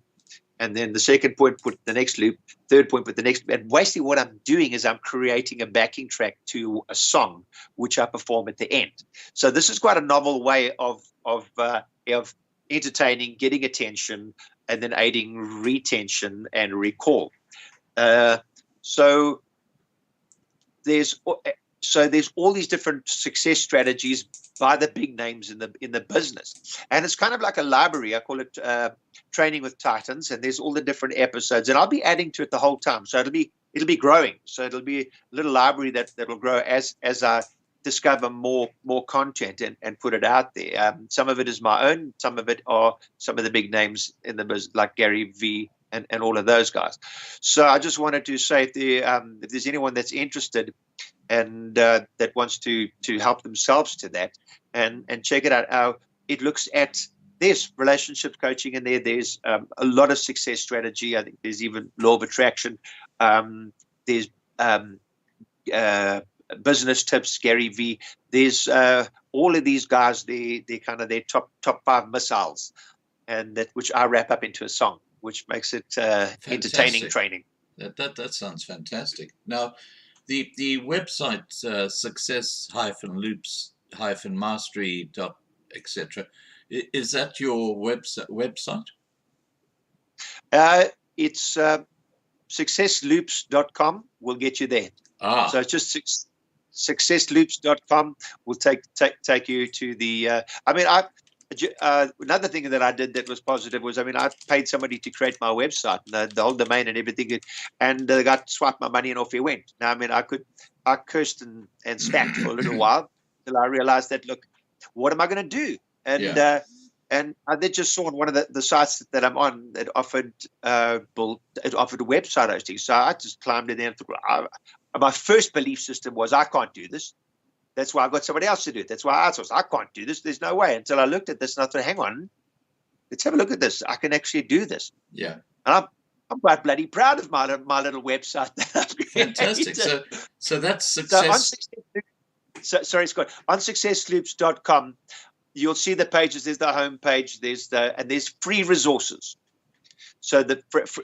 And then the second point, put the next loop, third point, put the next. And basically what I'm doing is I'm creating a backing track to a song, which I perform at the end. So this is quite a novel way of entertaining, getting attention, and then aiding retention and recall. So there's all these different success strategies by the big names in the business, and it's kind of like a library. I call it Training with Titans, and there's all the different episodes, and I'll be adding to it the whole time. So it'll be growing. So it'll be a little library that'll grow as I discover more content and put it out there. Some of it is my own. Some of it are some of the big names in the business, like Gary V and all of those guys. So I just wanted to say if there's anyone that's interested and that wants to help themselves to that, and check it out. It looks at, there's relationship coaching in there. There's a lot of success strategy. I think there's even law of attraction. There's business tips, Gary V. There's all of these guys. They're kind of their top 5 missiles, and that which I wrap up into a song, which makes it entertaining training. That sounds fantastic. Now, the website success-loops-mastery etc. Is that your website? It's successloops.com will get you there. So it's just successloops.com will take you to the. Another thing that I did that was positive was, I paid somebody to create my website, and the whole domain and everything, and the guy swiped my money and off he went. Now, I cursed and spat for a little while till I realized that, look, what am I going to do? And I then just saw on one of the sites that I'm on that offered website hosting. So I just climbed in there and thought, my first belief system was, I can't do this. That's why I got somebody else to do it. That's why I outsourced. I can't do this. There's no way. Until I looked at this and I thought, hang on, let's have a look at this. I can actually do this. Yeah. And I'm quite bloody proud of my little website that I've created. Fantastic. So that's success. Sorry, Scott. On successloops.com, you'll see the pages. There's the home page. There's free resources. So the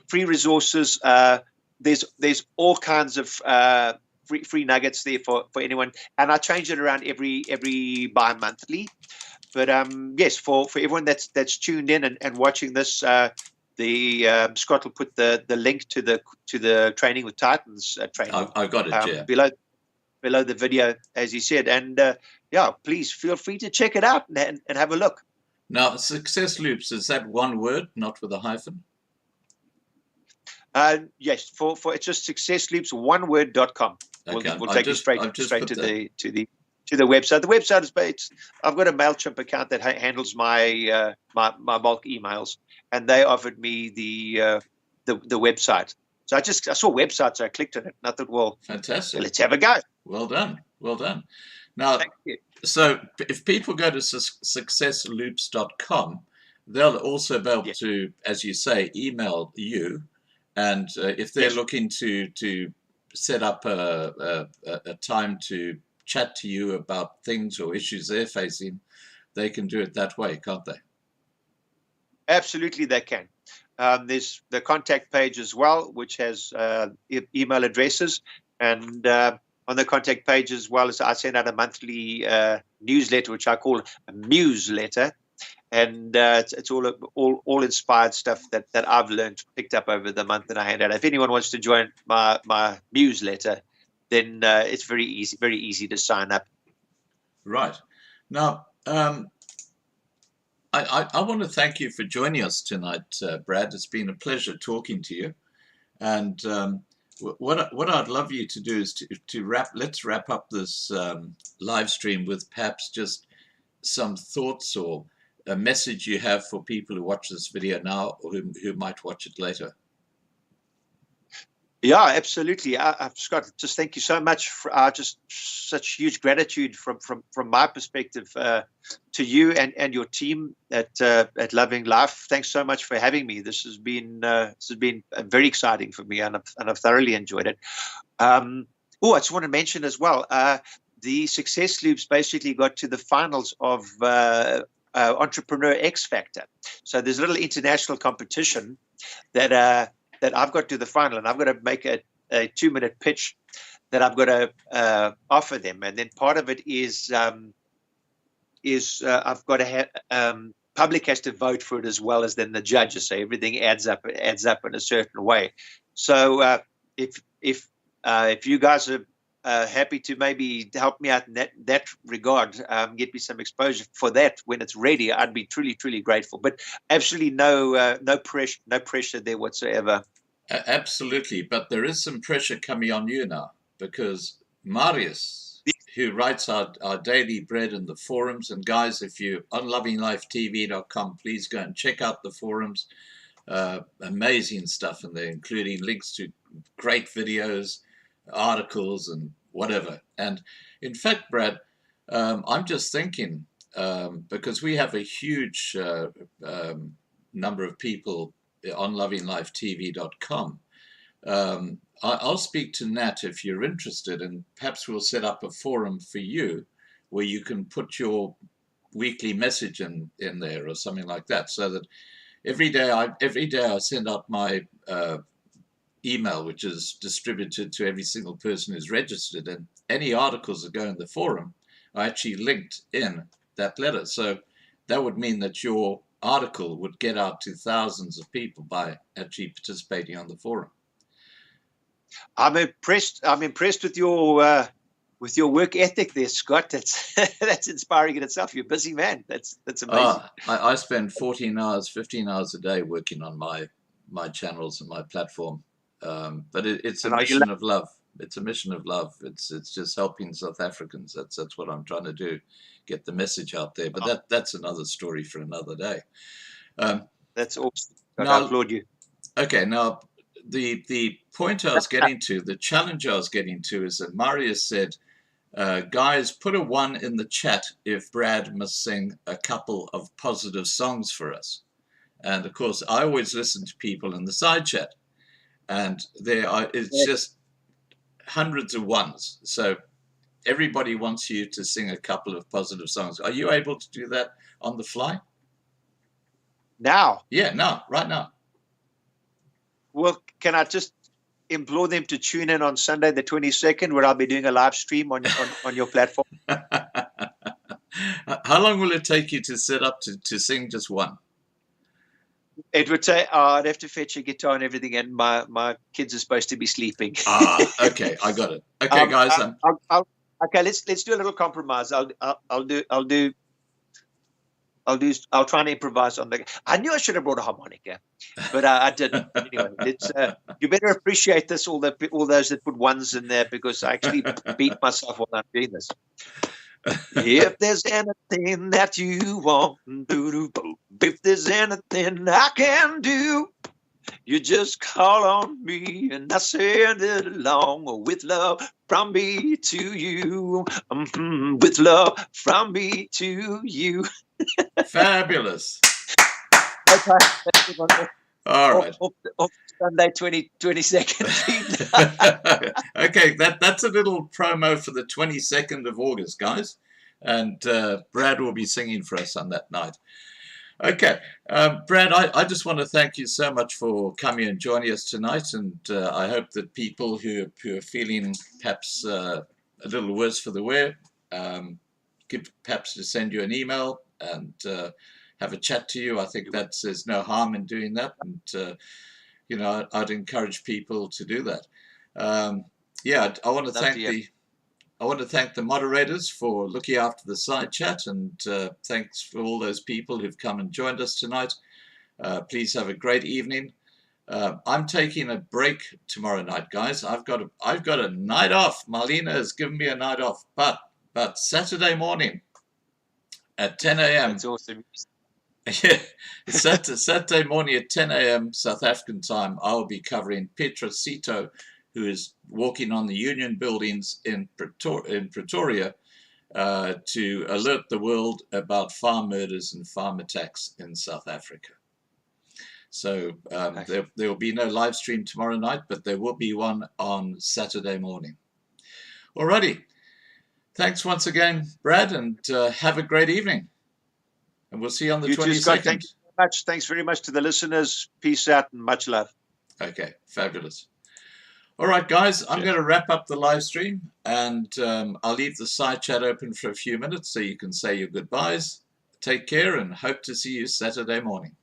free resources, there's all kinds of free nuggets there for anyone, and I change it around every bi-monthly. But yes, for everyone that's tuned in and watching this, Scott will put the link to the Training with Titans training. I got it. Below the video, as he said, and please feel free to check it out and have a look. Now, Success Loops, is that one word, not with a hyphen? Yes, for it's just successloopsoneword.com. Okay. We'll take you straight to the website. The website is based. I've got a MailChimp account that handles my my bulk emails, and they offered me the website. So I saw websites, so I clicked on it, and I thought, well, fantastic. Let's have a go. Well done. Now, thank you. So if people go to successloops.com, they'll also be able to, as you say, email you. And if they're looking to set up a time to chat to you about things or issues they're facing, they can do it that way, can't they? Absolutely, they can. There's the contact page as well, which has email addresses. And on the contact page as well, as I send out a monthly newsletter, which I call a newsletter. And it's all inspired stuff that I've learned, picked up over the month that I hand out. If anyone wants to join my newsletter, then it's very easy to sign up. Right. Now, I want to thank you for joining us tonight, Brad. It's been a pleasure talking to you. And what I'd love you to do is let's wrap up this live stream with perhaps just some thoughts or a message you have for people who watch this video now or who might watch it later. Yeah, absolutely. Scott, just thank you so much for just such huge gratitude from my perspective to you and your team at Loving Life. Thanks so much for having me. This has been very exciting for me, and I've thoroughly enjoyed it. I just want to mention as well. the Success Loops basically got to the finals of Entrepreneur X Factor. So there's a little international competition that I've got to the final, and I've got to make a 2-minute pitch that I've got to offer them, and then part of it is I've got to have public has to vote for it as well as then the judges. So everything adds up in a certain way. So if you guys are happy to maybe help me out in that regard, get me some exposure for that when it's ready, I'd be truly, truly grateful. But absolutely no pressure there whatsoever. Absolutely, but there is some pressure coming on you now, because Marius, who writes our daily bread in the forums, and guys, if you're on lovinglifetv.com, please go and check out the forums. Amazing stuff in there, including links to great videos, articles, and whatever. And in fact, Brad, I'm just thinking, because we have a huge number of people on lovinglifetv.com, I'll speak to Nat if you're interested, and perhaps we'll set up a forum for you where you can put your weekly message in there or something like that, so that every day I send out my email, which is distributed to every single person who's registered, and any articles that go in the forum are actually linked in that letter. So that would mean that your article would get out to thousands of people by actually participating on the forum. I'm impressed with your work ethic there, Scott. That's inspiring in itself. You're a busy man. That's amazing. I spend 15 hours a day working on my channels and my platform. But it's a mission of love. It's a mission of love. It's just helping South Africans. That's what I'm trying to do, get the message out there. But that's another story for another day. That's awesome. I applaud you. Okay, now the point I was getting to, the challenge I was getting to, is that Marius said, guys, put a 1 in the chat if Brad must sing a couple of positive songs for us. And of course, I always listen to people in the side chat, and it's just hundreds of 1s. So everybody wants you to sing a couple of positive songs. Are you able to do that on the fly? Now? Yeah, now, right now. Well, can I just implore them to tune in on Sunday the 22nd, where I'll be doing a live stream on your platform? How long will it take you to set up to sing just 1? It would take, I'd have to fetch a guitar and everything, and my kids are supposed to be sleeping. Okay, I got it. Okay, guys. Okay, let's do a little compromise. I'll try and improvise on the. I knew I should have brought a harmonica, but I didn't. Anyway, you better appreciate this. All those that put 1s in there, because I actually beat myself while I'm doing this. If there's anything that you want, if there's anything I can do, you just call on me and I send it along with love from me to you. With love from me to you. Fabulous. Okay. All right. Off Sunday 22nd. Okay, that's a little promo for the 22nd of August, guys. And Brad will be singing for us on that night. Okay, Brad, I just want to thank you so much for coming and joining us tonight. And I hope that people who are feeling perhaps a little worse for the wear, perhaps to send you an email and have a chat to you. I think there's no harm in doing that, and I'd encourage people to do that. I want to thank the moderators for looking after the side chat, and thanks for all those people who've come and joined us tonight. Please have a great evening. I'm taking a break tomorrow night, guys. I've got a night off. Marlena has given me a night off, but Saturday morning at 10 a.m. That's awesome. Yeah, Saturday morning at 10 a.m. South African time, I'll be covering Petra Sito, who is walking on the Union buildings in Pretoria to alert the world about farm murders and farm attacks in South Africa. So there will be no live stream tomorrow night, but there will be one on Saturday morning. Alrighty. Thanks once again, Brad, and have a great evening. And we'll see you on the You too, Scott. 22nd. Thank you very much. Thanks very much to the listeners. Peace out and much love. Okay, fabulous. All right, guys, I'm going to wrap up the live stream, and I'll leave the side chat open for a few minutes so you can say your goodbyes. Take care and hope to see you Saturday morning.